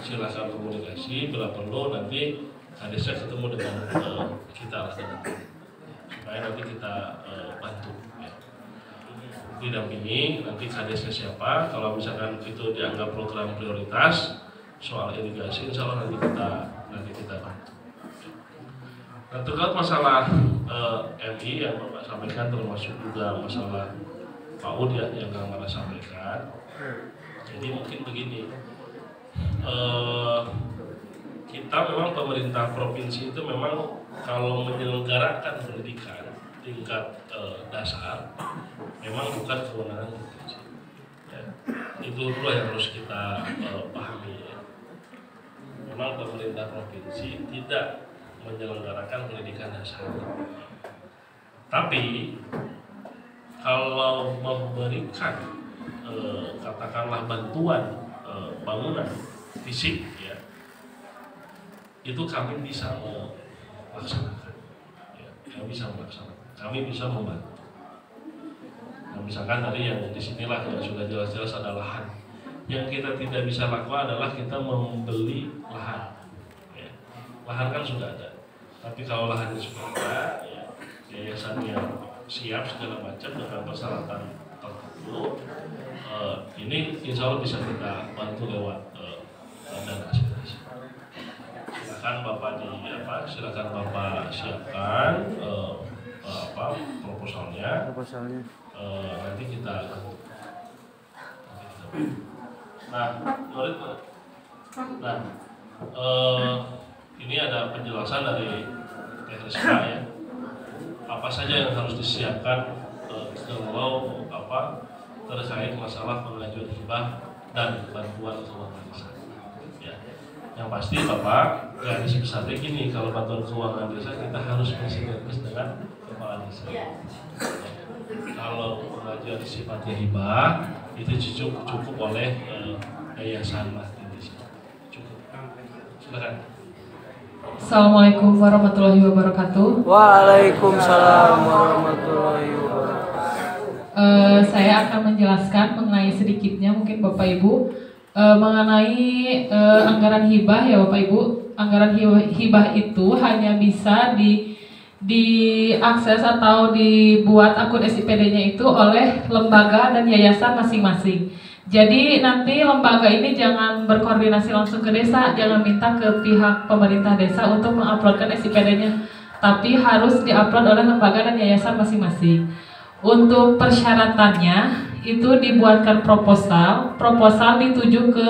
silakan komunikasi. Bila perlu nanti desa ketemu dengan kita lah supaya nanti kita bantu. Didampingi nanti kadesnya siapa, kalau misalkan itu dianggap program prioritas soal irigasi, insya Allah nanti kita bantu. Nah, terkait masalah MI yang Bapak sampaikan, termasuk juga masalah PAUD ya yang Kang Mara sampaikan. Jadi mungkin begini, kita memang pemerintah provinsi itu memang kalau menyelenggarakan pendidikan tingkat dasar memang bukan kewenangan provinsi. Ya. Itu dulu yang harus kita pahami. Ya. Memang pemerintah provinsi tidak menyelenggarakan pendidikan dasar. Tapi kalau memberikan katakanlah bantuan bangunan fisik, ya, itu kami bisa melaksanakan. Ya, kami bisa melaksanakan. Kami bisa membantu. Nah, misalkan tadi yang disinilah yang sudah jelas-jelas ada lahan. Yang kita tidak bisa lakukan adalah kita membeli lahan. Ya. Lahan kan sudah ada. Tapi kalau lahannya sudah ada, ya, yayasannya siap segala macam dengan persyaratan tertentu, ini insya Allah bisa kita bantu lewat dana aspirasi. Silakan Bapak silakan Bapak siapkan proposalnya. nanti kita nah ini ada penjelasan dari Teh Rizka ya, apa saja yang harus disiapkan kalau terkait masalah pengajuan hibah dan bantuan keuangan desa. Ya. Yang pasti Bapak garis besarnya gini, kalau bantuan keuangan desa kita harus bersinergis dengan kepala desa. Ya. Kalau pengajuan sifatnya hibah itu cukup oleh yayasan lah di desa. Cukup. Silakan. Assalamualaikum warahmatullahi wabarakatuh. Waalaikumsalam warahmatullahi wabarakatuh. Saya akan menjelaskan mengenai sedikitnya mungkin Bapak Ibu mengenai anggaran hibah ya Bapak Ibu. Anggaran hibah itu hanya bisa diakses atau dibuat akun SIPD-nya itu oleh lembaga dan yayasan masing-masing. Jadi nanti lembaga ini jangan berkoordinasi langsung ke desa, jangan minta ke pihak pemerintah desa untuk menguploadkan SIPD-nya, tapi harus diupload oleh lembaga dan yayasan masing-masing. Untuk persyaratannya itu dibuatkan proposal dituju ke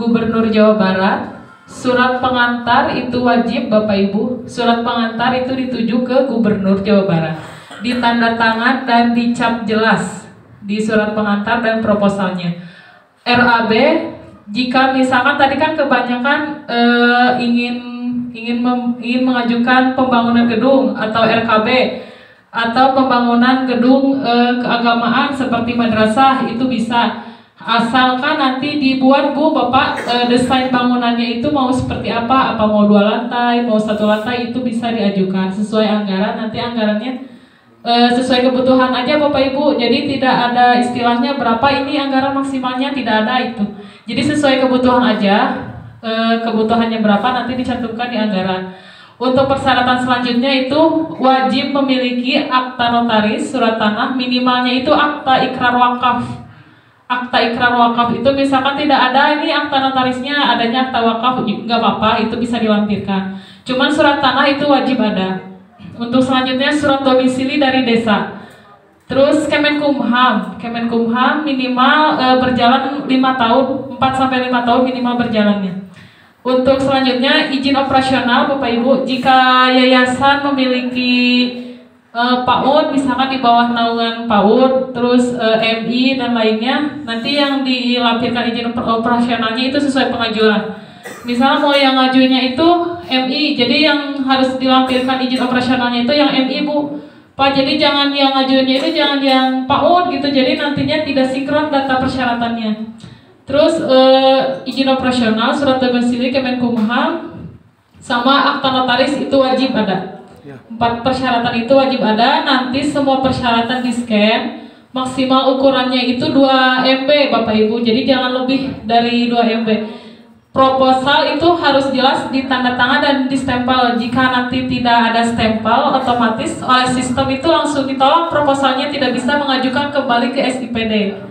Gubernur Jawa Barat. Surat pengantar itu wajib Bapak Ibu, surat pengantar itu dituju ke Gubernur Jawa Barat, ditanda tangan dan dicap jelas di surat pengantar dan proposalnya. RAB, jika misalkan tadi kan kebanyakan ingin mengajukan pembangunan gedung atau RKB atau pembangunan gedung keagamaan seperti madrasah, itu bisa, asalkan nanti dibuat Bu Bapak desain bangunannya itu mau seperti apa mau 2 lantai, mau 1 lantai, itu bisa diajukan sesuai anggaran. Nanti anggarannya sesuai kebutuhan aja Bapak Ibu, jadi tidak ada istilahnya berapa ini anggaran maksimalnya, tidak ada itu. Jadi sesuai kebutuhan aja, kebutuhannya berapa nanti dicantumkan di anggaran. Untuk persyaratan selanjutnya itu wajib memiliki akta notaris, surat tanah, minimalnya itu akta ikrar wakaf. Akta ikrar wakaf itu misalkan tidak ada ini akta notarisnya, adanya akta wakaf nggak apa-apa, itu bisa dilampirkan. Cuman surat tanah itu wajib ada. Untuk selanjutnya surat domisili dari desa. Terus Kemenkumham minimal berjalan 5 tahun, 4 sampai 5 tahun minimal berjalannya. Untuk selanjutnya izin operasional Bapak Ibu, jika yayasan memiliki PAUD misalkan di bawah naungan PAUD, terus MI dan lainnya, nanti yang dilampirkan izin operasionalnya itu sesuai pengajuan. Misalnya mau yang ngajuinnya itu MI, jadi yang harus dilampirkan izin operasionalnya itu yang MI Bu. Pak, jadi jangan yang ngajuinnya itu jangan yang PAUD gitu, jadi nantinya tidak sinkron data persyaratannya. Terus izin operasional, surat domisili Kemenkumham, sama akta notaris itu wajib ada. 4 persyaratan itu wajib ada. Nanti semua persyaratan di scan, maksimal ukurannya itu 2 MB Bapak Ibu, jadi jangan lebih dari 2 MB. Proposal itu harus jelas ditanda tangan dan distempel. Jika nanti tidak ada stempel, otomatis oleh sistem itu langsung ditolak proposalnya, tidak bisa mengajukan kembali ke SIPD.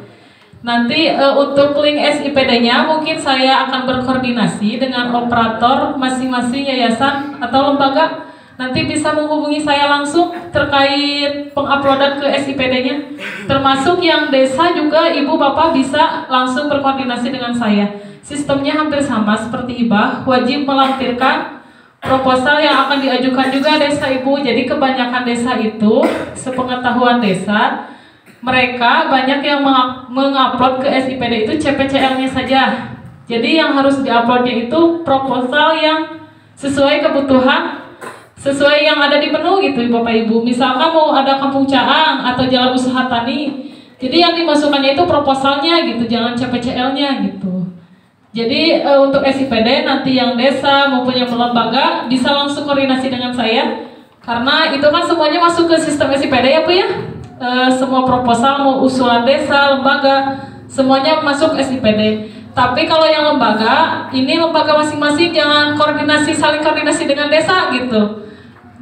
Nanti untuk link SIPD-nya mungkin saya akan berkoordinasi dengan operator masing-masing yayasan atau lembaga. Nanti bisa menghubungi saya langsung terkait penguploadan ke SIPD-nya. Termasuk yang desa juga Ibu Bapak bisa langsung berkoordinasi dengan saya. Sistemnya hampir sama seperti hibah, wajib melampirkan proposal yang akan diajukan juga desa Ibu. Jadi kebanyakan desa itu, sepengetahuan desa, mereka banyak yang mengupload ke SIPD itu CPCL-nya saja. Jadi yang harus diuploadnya itu proposal yang sesuai kebutuhan, sesuai yang ada di menu gitu Bapak Ibu. Misalkan mau ada kampung caang atau jalan usaha tani, jadi yang dimasukkannya itu proposalnya gitu, jangan CPCL-nya gitu. Jadi untuk SIPD nanti yang desa maupun yang lembaga bisa langsung koordinasi dengan saya, karena itu kan semuanya masuk ke sistem SIPD ya Bu ya. Semua proposal mau usulan desa, lembaga, semuanya masuk SIPD. Tapi kalau yang lembaga, ini lembaga masing-masing jangan saling koordinasi dengan desa gitu.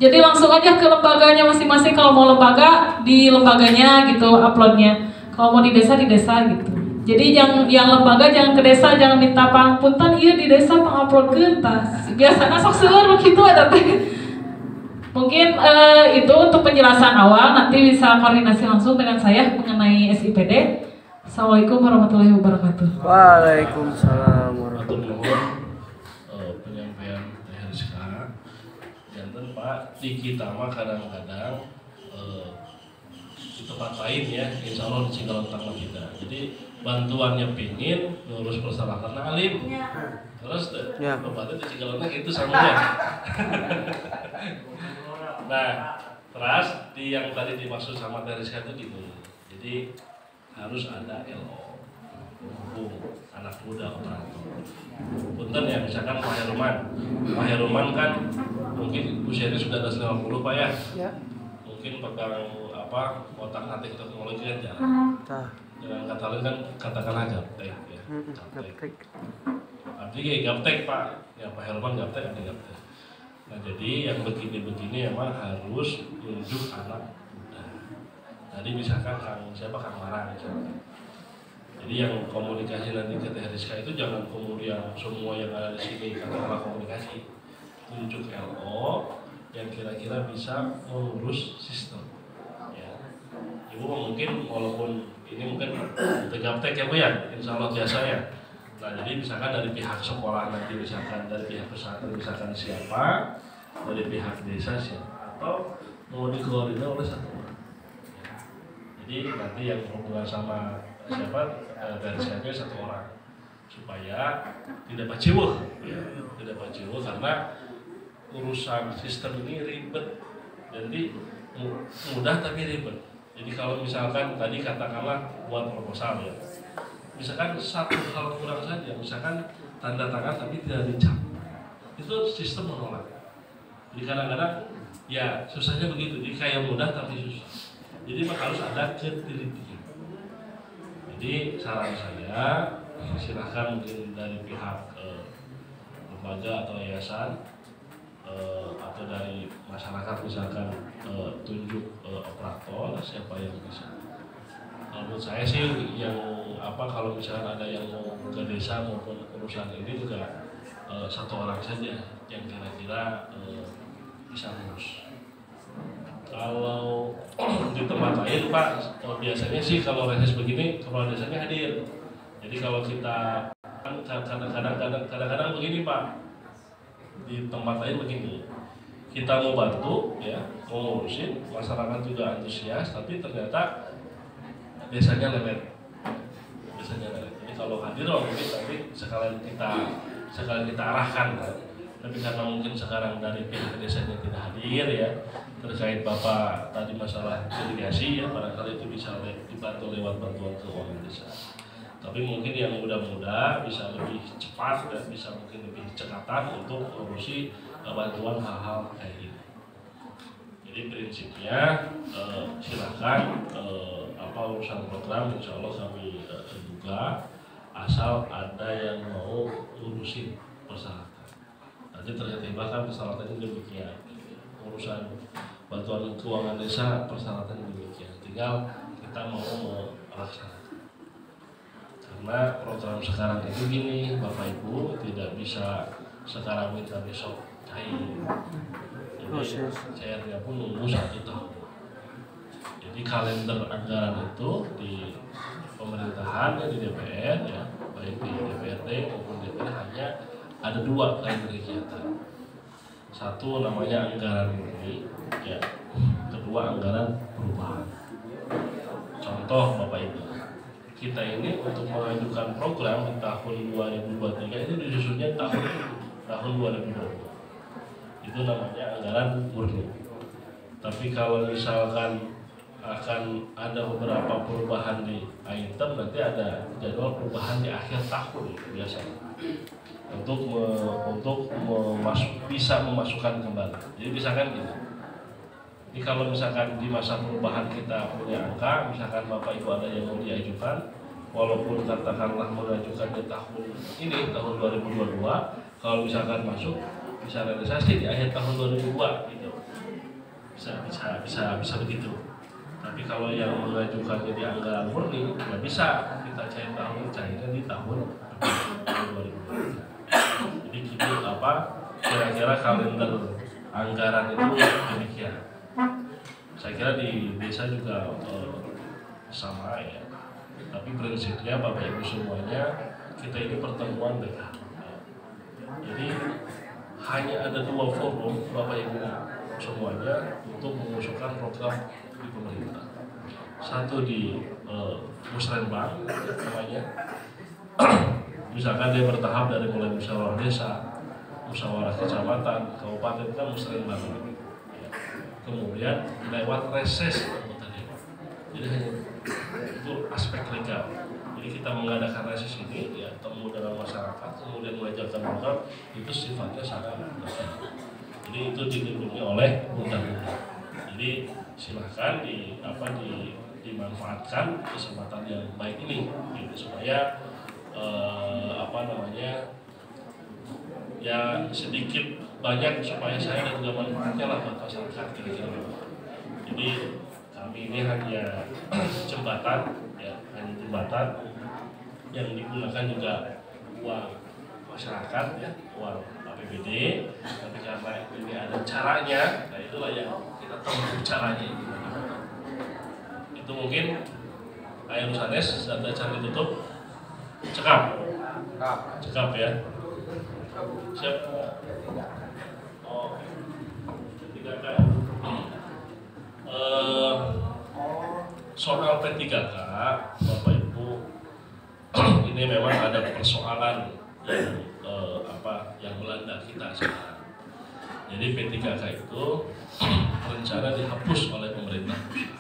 Jadi langsung aja ke lembaganya masing-masing. Kalau mau lembaga di lembaganya gitu uploadnya. Kalau mau di desa gitu. Jadi yang lembaga jangan ke desa, jangan minta pangapunten iya di desa pengupload ke tas. Biasanya sok seueur begitu ada teh. Mungkin itu untuk penjelasan awal, nanti bisa koordinasi langsung dengan saya mengenai SIPD. Assalamualaikum warahmatullahi wabarakatuh. Waalaikumsalam warahmatullahi wabarakatuh. Penyampaian THRSK janten Pak di kita mah kadang-kadang di tempat lain ya, insya Allah di Cigalontang kita. Jadi bantuannya pingin ngurus persyaratan alim, terus bapaknya di Cigalontang itu sama ya. Nah, terus di yang tadi dimaksud sama THRSK itu gitu. Jadi harus ada LO hukum anak muda operator. Punten ya, misalkan Pak Heruman kan mungkin usianya sudah atas 50 Pak ya. Mungkin pegang otak atik teknologi kan jarang. Dengan kata lain kan katakanlah gaptek ya. Gaptek. Abdi gaptek Pak. Ya Pak Heruman gaptek, ada gaptek. Nah jadi yang begini-begini emang harus menunjuk anak muda. Tadi misalkan Kang Marang misalkan. Jadi yang komunikasi nanti ke THRSK itu jangan kemudian semua yang ada di sini katakanlah komunikasi. Tunjuk LO yang kira-kira bisa mengurus sistem. Ya. Ibu mungkin walaupun ini mungkin tegaptek ya Bu ya, insya Allah biasa ya. Nah jadi misalkan dari pihak sekolah nanti misalkan dari pihak pesantren misalkan siapa, dari pihak desa siapa, atau mau dikoordinir oleh satu orang. Ya. Jadi nanti yang berhubungan sama siapa dari saya satu orang supaya tidak paciwuh ya, tidak paciwuh karena urusan sistem ini ribet, jadi mudah tapi ribet. Jadi kalau misalkan tadi katakanlah buat proposal ya, misalkan satu hal kurang saja, misalkan tanda tangan tapi tidak dicap, itu sistem menolak. Jadi kadang-kadang ya susahnya begitu, jadi kayak mudah tapi susah. Jadi harus ada ketelitian. Jadi saran saya silahkan mungkin dari pihak lembaga atau yayasan atau dari masyarakat misalkan tunjuk operator siapa yang bisa. Menurut saya sih yang kalau misalkan ada yang mau ke desa maupun urusan ini juga satu orang saja yang kira-kira bisa ngurus. Kalau di tempat lain Pak, biasanya sih kalau reses begini kepala desanya hadir. Jadi kalau kita kadang-kadang begini Pak, di tempat lain begini, kita mau bantu ya, mau ngurusin, masyarakat juga antusias, tapi ternyata desanya lelet. Jadi kalau hadir mungkin tapi sekalian kita arahkan kan. Tapi karena mungkin sekarang dari pihak desanya tidak hadir ya, terkait Bapak tadi masalah irigasi ya, barangkali itu bisa dibantu lewat bantuan keuangan desa. Tapi mungkin yang muda-muda bisa lebih cepat dan bisa mungkin lebih cekatan untuk mengurusi bantuan hal-hal kayak ini. Jadi prinsipnya silakan urusan program insya Allah kami terbuka asal ada yang mau ngurusin persyaratan. Nanti ternyata kan persyaratannya demikian. Urusan bantuan keuangan desa persyaratan demikian. Tinggal kita mau melaksanakan. Karena program sekarang itu gini, Bapak Ibu tidak bisa sekarang minta besok cair. Jadi cairnya pun nunggu 1 tahun. Jadi kalender anggaran itu di pemerintahan ya, di DPR ya, baik di DPRD maupun DPR hanya ada 2 kalender kegiatan. Satu namanya anggaran ini, ya. Kedua anggaran perubahan. Contoh Bapak Ibu, kita ini untuk mengajukan program di tahun 2023 itu disusunnya tahun 2020. Itu namanya anggaran murni. Tapi kalau misalkan akan ada beberapa perubahan di item, nanti ada jadwal perubahan di akhir tahun biasanya untuk bisa memasukkan kembali. Jadi misalkan gitu. Jadi kalau misalkan di masa perubahan kita punya angka, misalkan Bapak Ibu ada yang mau diajukan, walaupun katakanlah mengajukan di tahun ini tahun 2022, kalau misalkan masuk bisa realisasi di akhir tahun 2002 gitu. Bisa begitu. Tapi kalau yang mengajukan di anggaran murni nggak bisa kita cairnya di tahun 2023. Jadi gitu kira-kira kalender anggaran itu demikian. Saya kira di desa juga sama ya. Tapi prinsipnya Bapak Ibu semuanya, kita ini pertemuan dekat. Jadi hanya ada 2 forum Bapak Ibu semuanya untuk mengusulkan program di pemerintah. Satu di Musrenbang namanya. Misalkan dia bertahap dari mulai musyawarah desa, musyawarah kecamatan, kabupaten, kan Musrenbang. Kemudian lewat reses anggota dewan. Jadi hanya itu aspek legal. Jadi kita mengadakan reses ini ya temu dengan masyarakat, kemudian mengajarkan program, itu sifatnya sangat legal. Jadi itu dilindungi oleh undang-undang. Jadi silahkan dimanfaatkan kesempatan yang baik ini, gitu, supaya ya sedikit banyak supaya saya dan juga manfaatnya lah buat masyarakat kira-kira. Jadi kami ini hanya jembatan, ya, hanya jembatan yang digunakan juga uang masyarakat, ya, uang APBD. Tapi karena ini ada caranya, nah itulah yang kita tempuh caranya. Itu mungkin Ayah Nusanes dan cara ditutup. Cekap ya. Siap. Oh, 3K. Soal P3K, Bapak Ibu, ini memang ada persoalan yang melanda kita sekarang. Jadi P3K itu rencana dihapus oleh pemerintah pusat.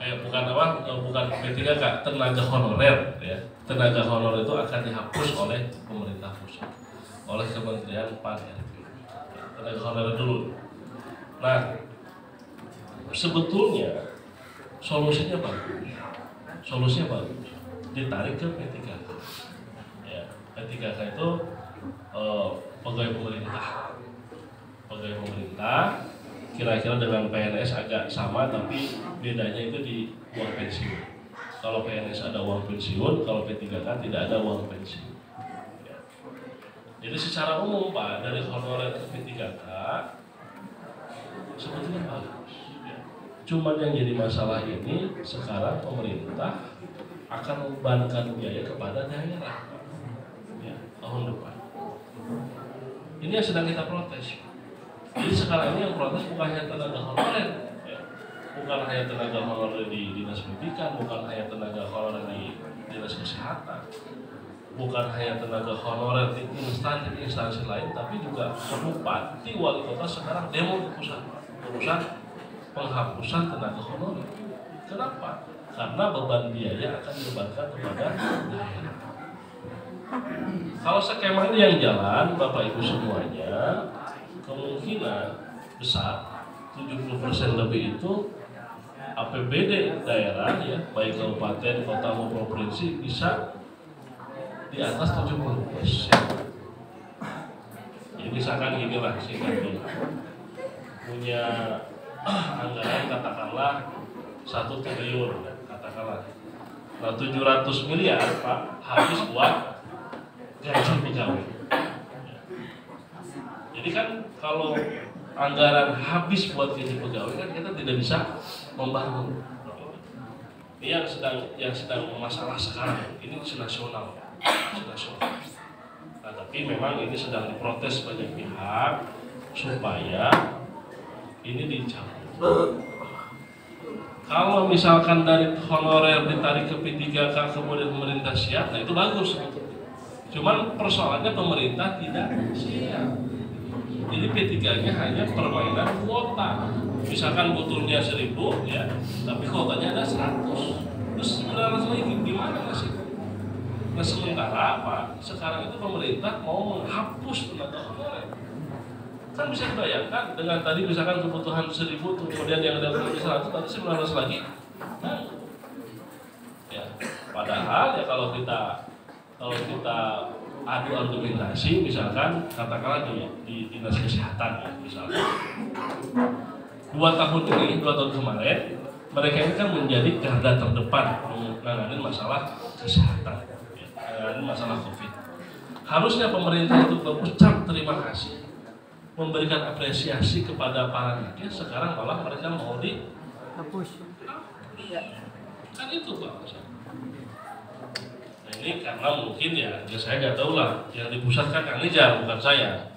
Bukan P3K, tenaga honorer ya. Tenaga honorer itu akan dihapus oleh pemerintah pusat, oleh Kementerian PAN-RB. Tenaga honorer dulu. Nah, sebetulnya solusinya bagus. Ditarik ke P3K. Ya, P3K itu pegawai pemerintah. Kira-kira dengan PNS agak sama, tapi bedanya itu di uang pensiun. Kalau PNS ada uang pensiun, kalau P3K tidak ada uang pensiun. Ya. Jadi secara umum Pak, dari honorer ke P3K sebetulnya bagus. Ya. Cuman yang jadi masalah ini sekarang pemerintah akan membebankan biaya kepada daerah, ya, tahun depan. Ini yang sedang kita protes. Jadi sekarang ini yang protes bukan hanya tenaga honorer, ya. Bukan hanya tenaga honorer di dinas pendidikan, bukan hanya tenaga honorer di dinas kesehatan, bukan hanya tenaga honorer di instansi lain, tapi juga bupati, wali kota sekarang demo di pusat urusan penghapusan tenaga honorer. Kenapa? Karena beban biaya akan dibebankan kepada daerah. Kalau skema ini yang jalan, Bapak Ibu semuanya, kemungkinan besar 70% lebih itu APBD daerah, ya, baik kabupaten, kota maupun provinsi, bisa di atas 70%. Jadi misalkan gini lah, singkat punya anggaran katakanlah 1 triliun, katakanlah. Nah 700 miliar Pak habis buat gaji pegawai. Jadi kan kalau anggaran habis buat gaji pegawai kan kita tidak bisa membangun. Ini yang sedang masalah sekarang. Ini nasional. Nah, tapi memang ini sedang diprotes banyak pihak supaya ini dicabut. Kalau misalkan dari honorer ditarik ke P3K kemudian pemerintah siap, nah itu bagus. Cuman persoalannya pemerintah tidak siap. Jadi P3K-nya hanya permainan kuota. Misalkan butuhnya 1000 ya, tapi kuotanya ada 100. Terus 900 lagi gimana sih? Nah sementara apa? Sekarang itu pemerintah mau menghapus tenaga honorer. Kan bisa dibayangkan dengan tadi misalkan kebutuhan 1000 kemudian yang ada 100 tadi 900 lagi. Nah, ya, padahal ya kalau kita adu argumentasi misalkan katakanlah di dinas kesehatan ya, misalkan 2 tahun kemarin mereka ini kan menjadi garda terdepan menangani masalah kesehatan, ya, menangani masalah COVID. Harusnya pemerintah itu berucap terima kasih memberikan apresiasi kepada para nakes, sekarang malah mereka mau hapus. kan itu Pak. Nah ini karena mungkin ya saya nggak tahu lah, yang di pusat kan Kang Nizar bukan saya.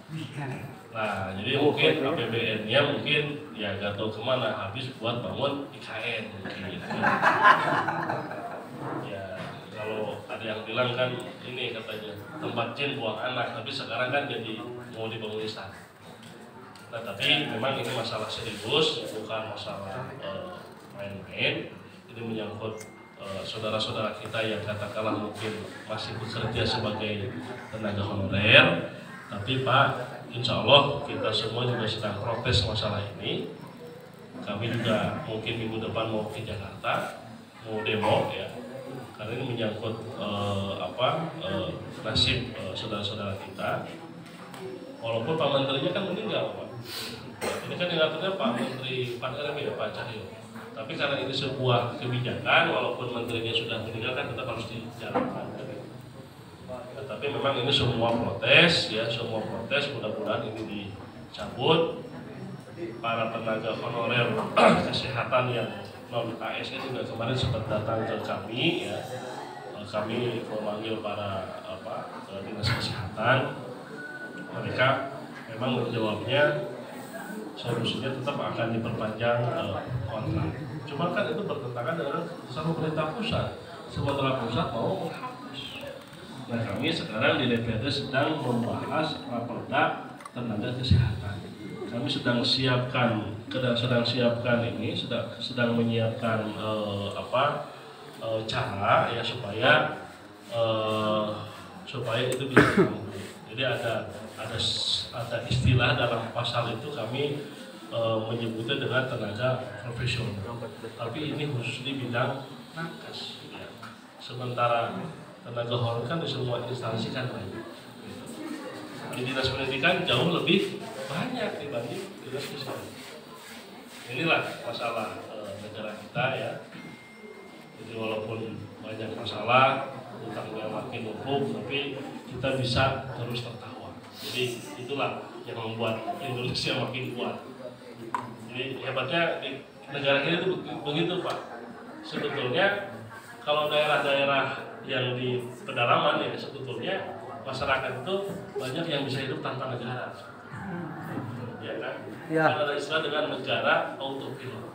Nah jadi mungkin APBN-nya mungkin ya nggak tahu kemana, habis buat bangun IKN mungkin. Ya kalau ada yang bilang kan ini katanya tempat jin buang anak, tapi sekarang kan jadi mau dibangun istana. Nah tapi memang ini masalah serius, bukan masalah main-main. Ini menyangkut saudara-saudara kita yang katakanlah mungkin masih bekerja sebagai tenaga honorer, tapi Pak, insya Allah kita semua juga sedang protes masalah ini. Kami juga mungkin minggu depan mau ke Jakarta, mau demo ya, karena ini menyangkut nasib saudara-saudara kita. Walaupun Pak Menterinya kan meninggal Pak, ini kan yang ngaturnya Pak Menteri Pak RB ya, Pak Cahyo. Tapi karena ini sebuah kebijakan, walaupun menterinya sudah meninggal kan tetap harus dijalankan. Nah, tapi memang ini semua protes ya, semua protes. Mudah-mudahan ini dicabut. Para tenaga honorer kesehatan yang non ASN juga kemarin sempat datang ke kami ya. Kami memanggil para dinas kesehatan. Mereka memang menjawabnya solusinya tetap akan diperpanjang kontrak. Cuma kan itu bertentangan dengan keputusan pemerintah pusat. Sementara pusat mau menghapus. Nah kami sekarang di DPRD sedang membahas raperda tenaga kesehatan. Kami sedang siapkan ini, sedang menyiapkan cara ya supaya itu bisa dilakukan. Jadi ada istilah dalam pasal itu kami menyebutnya dengan tenaga profesional. Tapi ini khusus di bidang nakes. Ya. Sementara tenaga honorer kan di semua instansi kan banyak. Di dinas pendidikan jauh lebih banyak dibanding dinas kesehatan. Inilah masalah negara kita ya. Jadi walaupun banyak masalah, utangnya makin numpuk, tapi kita bisa terus tertawa. Jadi itulah yang membuat Indonesia makin kuat. Jadi hebatnya di negara kita itu begitu Pak. Sebetulnya kalau daerah-daerah yang di pedalaman ya sebetulnya masyarakat itu banyak yang bisa hidup tanpa negara. Ya kan? Ya. Karena ada istilah dengan negara autopilot.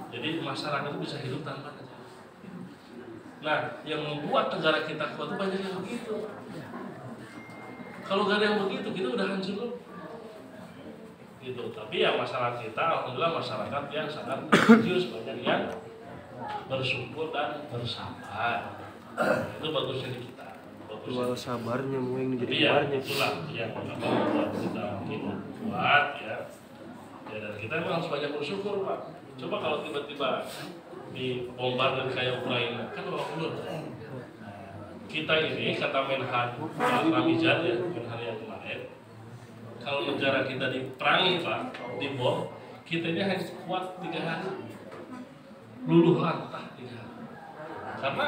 Jadi masyarakat itu bisa hidup tanpa negara. Nah, yang membuat negara kita kuat itu banyak yang begitu. Kalau gak ada yang begitu, kita udah hancur loh. Gitu. Tapi ya masyarakat kita, alhamdulillah masyarakat yang sangat religius, banyak yang bersyukur dan bersabar. Itu bagusnya di kita. Jual sabarnya mungkin jadi sabarnya. Itulah yang membuat kita hidup kuat ya. Ya dan kita memang harus banyak bersyukur Pak. Coba kalau tiba-tiba dibombardir kayak Ukraina, kan orang ulur. Kita ini kata Menhan Ramizan ya, Menhan yang kemarin, kalau negara kita diperangi Pak, dibom, kita ini hanya kuat 3 hari, luluh lantah 3 hari, karena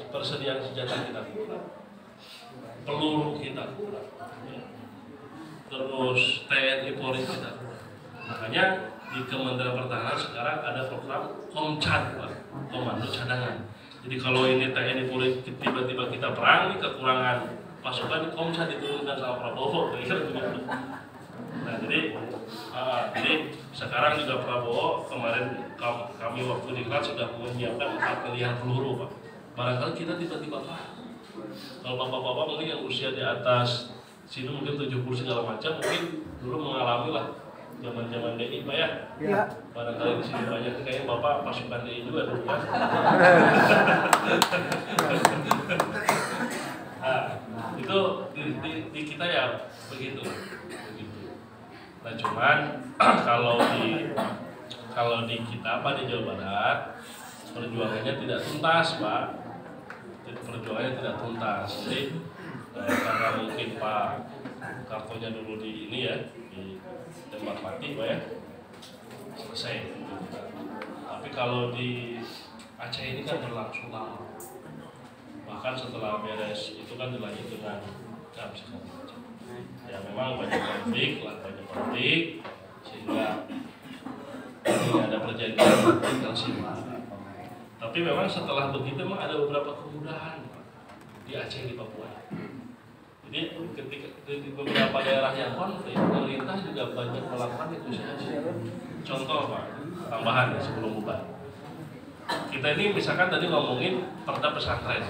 persediaan senjata kita kurang, peluru kita kurang, ya. Terus TNI Polri kita kurang. Makanya di Kementerian Pertahanan sekarang ada program Komcat, Pak, Komando Cadangan. Jadi kalau ini TNI Polri tiba-tiba kita perang, kekurangan pasukan di Komcat diturunkan sama Prabowo, kira-kira begitu. Nah jadi sekarang juga Prabowo kemarin kami waktu di kelas sudah menyiapkan 4 pilihan peluru Pak. Barangkali kita tiba-tiba Pak, kalau bapak-bapak mungkin yang usia di atas sini mungkin 70 segala macam mungkin dulu mengalami lah zaman-zaman DI Pak ya. Ya. Barangkali di sini banyak kayaknya bapak pasukan DI juga dulu ya. Nah, itu di kita ya begitu. Nah cuman kalau di kita Pak di Jawa Barat perjuangannya tidak tuntas Pak, perjuangannya tidak tuntas. Jadi karena mungkin Pak kartunya dulu di ini ya di tempat mati Pak ya selesai. Tapi kalau di Aceh ini kan berlangsung lama. Bahkan setelah beres itu kan dilanjut dengan jam segala macam. Ya memang banyak yang politik, sehingga ini ada perjanjian yang simak. Tapi memang setelah begitu memang ada beberapa kemudahan di Aceh, di Papua. Jadi ketika di beberapa daerah yang konflik, pemerintah juga banyak melakukan negosiasi. Contoh Pak, tambahan ya sebelum bubar. Kita ini misalkan tadi ngomongin perda pesantren.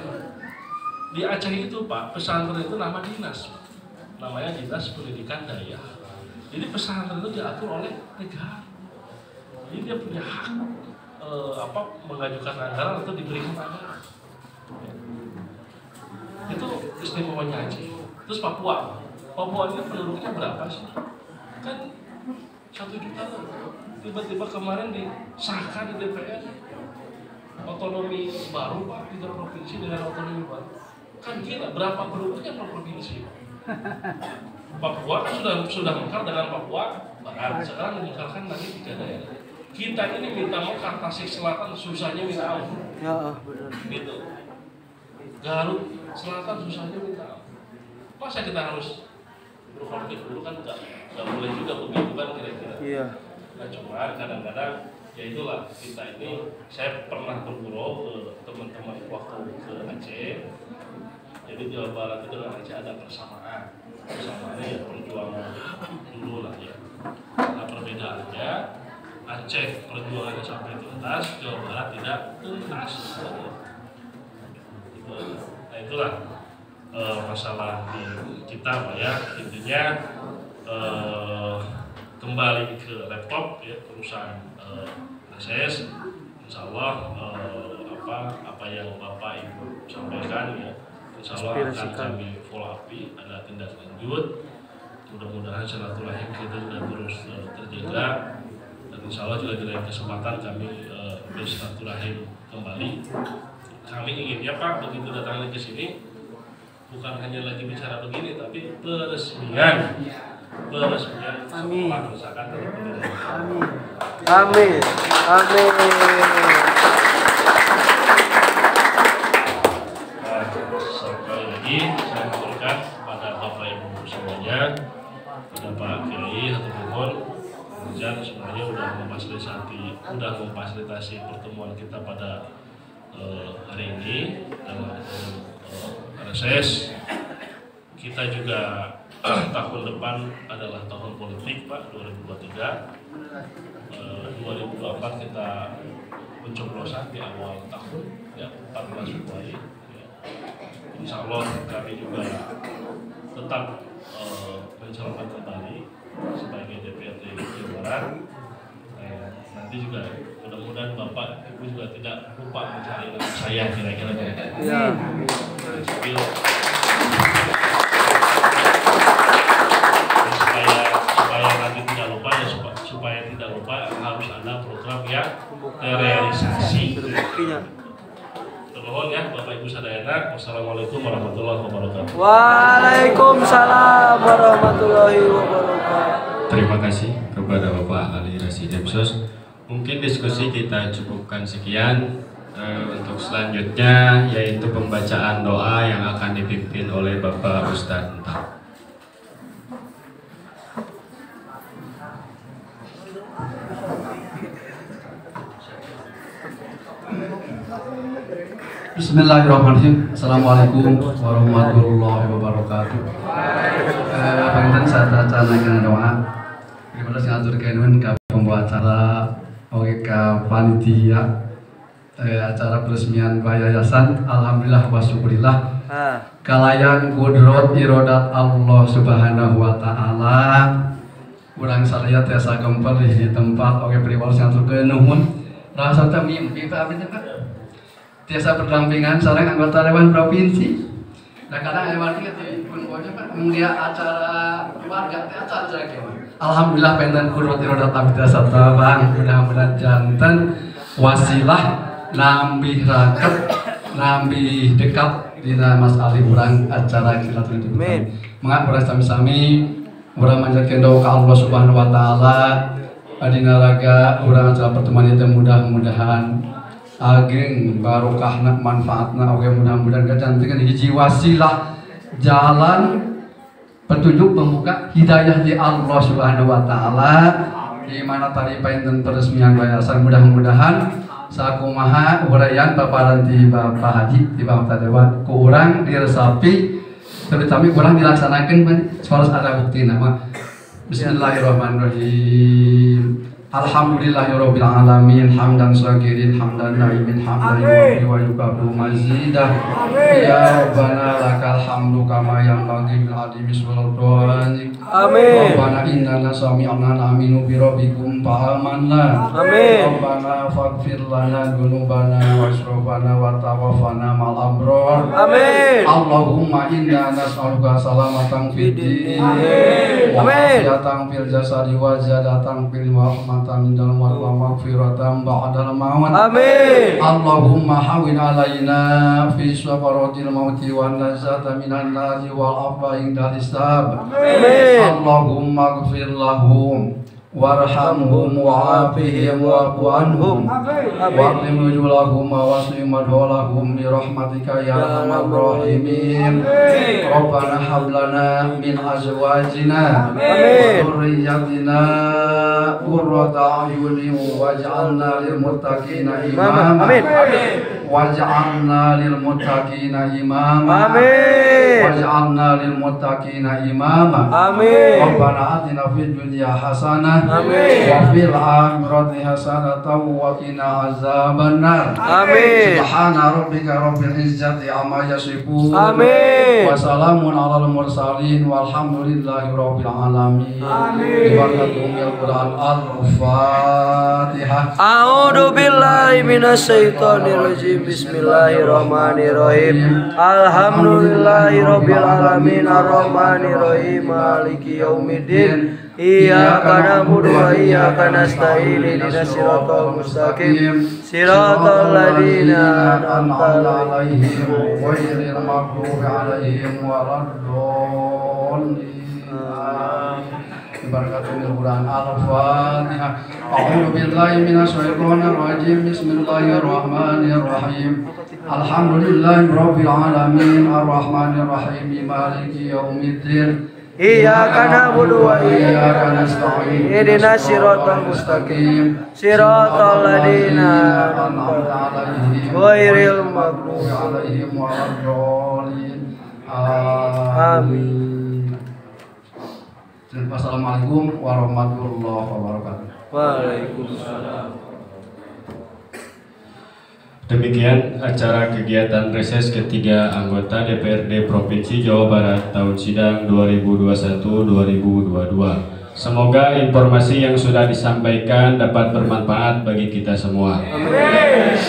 Di Aceh itu Pak, pesantren itu nama dinas, namanya Dinas Pendidikan Daya. Jadi pesantren itu diatur oleh negara. Jadi dia punya hak mengajukan anggaran atau diberikan anggaran. Itu istimewanya Aceh. Terus Papua ini penduduknya berapa sih? Kan 1 juta. Tiba-tiba kemarin disahkan di DPR otonomi baru Pak, 3 provinsi dengan otonomi baru. Kan gila, berapa penduduknya per provinsi? Papua kan sudah mekar dengan Papua Barat, sekarang memekarkan lagi 3 daerah. Kita ini minta mekar Tasik Selatan, susahnya minta ampun. Ya, benar. Gitu. Garut Selatan susahnya minta ampun. Masa kita harus berkonflik dulu, kan nggak boleh juga begitu kan kira-kira. Iya. Nah cuma kadang-kadang ya itulah, kita ini, saya pernah bergurau ke teman-teman waktu ke Aceh. Jadi Jawa Barat itu dengan Aceh ada persamaannya ya, perjuangan dulu lah ya. Nah perbedaannya Aceh perjuangannya sampai tuntas, Jawa Barat tidak tuntas. Nah itulah masalah di kita Pak ya. Intinya kembali ke laptop ya, perusahaan akses, insya Allah apa yang Bapak Ibu sampaikan ya, insya Allah akan kami follow up, ada tindak lanjut. Mudah-mudahan silaturahim kita juga terus terjaga, dan insya Allah juga di lain kesempatan kami bersilaturahim kembali. Kami inginnya Pak, begitu datang ke sini bukan hanya lagi bicara begini, tapi peresmian sekolah misalkan dari pemerintah. Amin. Sekali lagi saya mengucapkan kepada Bapak Ibu semuanya, kepada Pak Kiai Hatipul dan semuanya sudah memfasilitasi pertemuan kita pada hari ini dalam reses. Kita juga tahun depan adalah tahun politik Pak, 2023. 2024 kita pencoblosan di awal tahun ya, 14 Februari ya. Insya Allah kami juga tetap mencalonkan kembali sebagai DPRD Jawa Barat. Nanti juga mudah-mudahan Bapak Ibu juga tidak lupa mencari nama saya kira-kira Ya. supaya nanti tidak lupa ya, supaya tidak lupa harus ada program yang terrealisasi. Termohon ya Bapak Ibu sadayana. Wassalamualaikum warahmatullahi wabarakatuh. Waalaikumsalam warahmatullahi wabarakatuh. Terima kasih kepada Bapak Ali Rasid Demsos. Mungkin diskusi kita cukupkan sekian. Untuk selanjutnya yaitu pembacaan doa yang akan dipimpin oleh Bapak Ustadz Entah. Bismillahirrahmanirrahim. Assalamualaikum warahmatullahi wabarakatuh. Pangitan saat acara doa. Bagaimana ngatur kenun ke pembawa acara, oke ke panitia acara peresmian yayasan. Alhamdulillah wa syukurillah. Kalayan kudrot irodat Allah Subhanahu wa taala. Urang salaya tiasa kempel di tempat oke priwals ngatur kenun. Rasa teh mimpi Pak Abid Pak. Tiasa berdampingan sareng anggota Dewan Provinsi. Nah kadang Dewan ini pun pokoknya Pak mulia acara keluarga acara alhamdulillah penten kurut irodat abdi sarta Bang, mudah-mudahan janten wasilah nambih raket nambih dekat dina Mas Ali urang acara silaturahmi. Mangga urang sami-sami urang manjatkeun doa ka Allah Subhanahu wa taala adina raga urang acara pertemuan itu mudah-mudahan ageng barokahna manfaatna oge mudah-mudahan kecantikan hiji wasilah jalan petunjuk membuka hidayah di Allah Subhanahu wa taala di mana tadi painten peresmian yayasan. Mudah-mudahan sakumaha uraian paparan di Bapak Haji di Bapak Dewan ku urang diresapi terutama kurang dilaksanakan harus ada bukti nama. Bismillahirrahmanirrahim. Alhamdulillahirabbil alamin hamdan syakirin hamdan naimin hamdan yuwaffi wa yukafu mazidah. Ya Rabbana lakal hamdu kama yanbaghi bil adimi sultanik. Amin. Rabbana innana sami'na aminu bi rabbikum fa amanna. Amin. Rabbana faghfir lana dzunubana wa israfana wa tawaffana ma'al abrar. Amin. Allahumma inna nas'aluka salamatan fid din. Amin. Wa afiyatan fil jasadi wa ziyadatan fil rahmatan min dalam wa maghfiratan ba'dal maut. Amin. Allahumma hawin alaina fi safaratil mauti wan nazata minan nari wal afwa indal hisab. Amin. Allahumma ighfir lahum warhamhum wa'afihim wa'fu anhum wa'lim nujulahum wa waslim madholahum bi rahmatika ya arhamar rahimin. Rabbana hab lana min azwajina wa dhurriyyatina qurrata a'yunin waj'alna lil muttaqina imama. Waj'alna lil muttaqina imama. Waj'alna lil muttaqina imama. Rabbana atina fid dunya hasanah wa fil akhirati hasanatan wa qina azabannar. Subhana rabbika rabbil izzati amma yasifun. Wa salamun alal mursalin walhamdulillahi rabbil alamin. Barakatul Quran al-Fatihah. A'udzu billahi minasyaitonir rajim. Bismillahirrahmanirrahim. Alhamdulillahirabbil alamin arrahmanir rahim maliki yaumiddin. Iyyaka na'budu wa iyyaka nasta'in ihdinas siratal mustaqim siratal ladzina an'amta 'alaihim ghairil maghdubi 'alaihim waladdallin. Barakatul Quran al-Fatihah. A'udzu billahi minasyaitonir rajim. Bismillahirrahmanirrahim. Alhamdulillahirabbil alamin arrahmanir rahim maliki yaumiddin. Iyyaka na'budu wa iyyaka nasta'in ihdinas siratal mustaqim siratal ladzina an'amta 'alaihim ghairil maghdubi 'alaihim waladdallin. Amin. Wassalamualaikum warahmatullahi wabarakatuh. Waalaikumsalam. Demikian acara kegiatan reses ketiga anggota DPRD Provinsi Jawa Barat tahun sidang 2021-2022. Semoga informasi yang sudah disampaikan dapat bermanfaat bagi kita semua. Amin.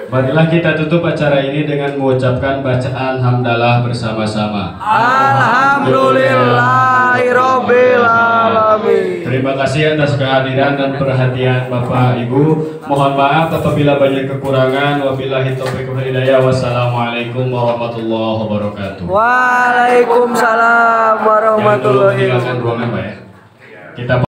Marilah kita tutup acara ini dengan mengucapkan bacaan hamdalah bersama-sama. Alhamdulillahirabbil alamin. Terima kasih atas kehadiran dan perhatian Bapak Ibu. Mohon maaf apabila banyak kekurangan. Wabillahi taufiq wal hidayah. Wassalamualaikum warahmatullahi wabarakatuh. Waalaikumsalam warahmatullahi wabarakatuh. Kita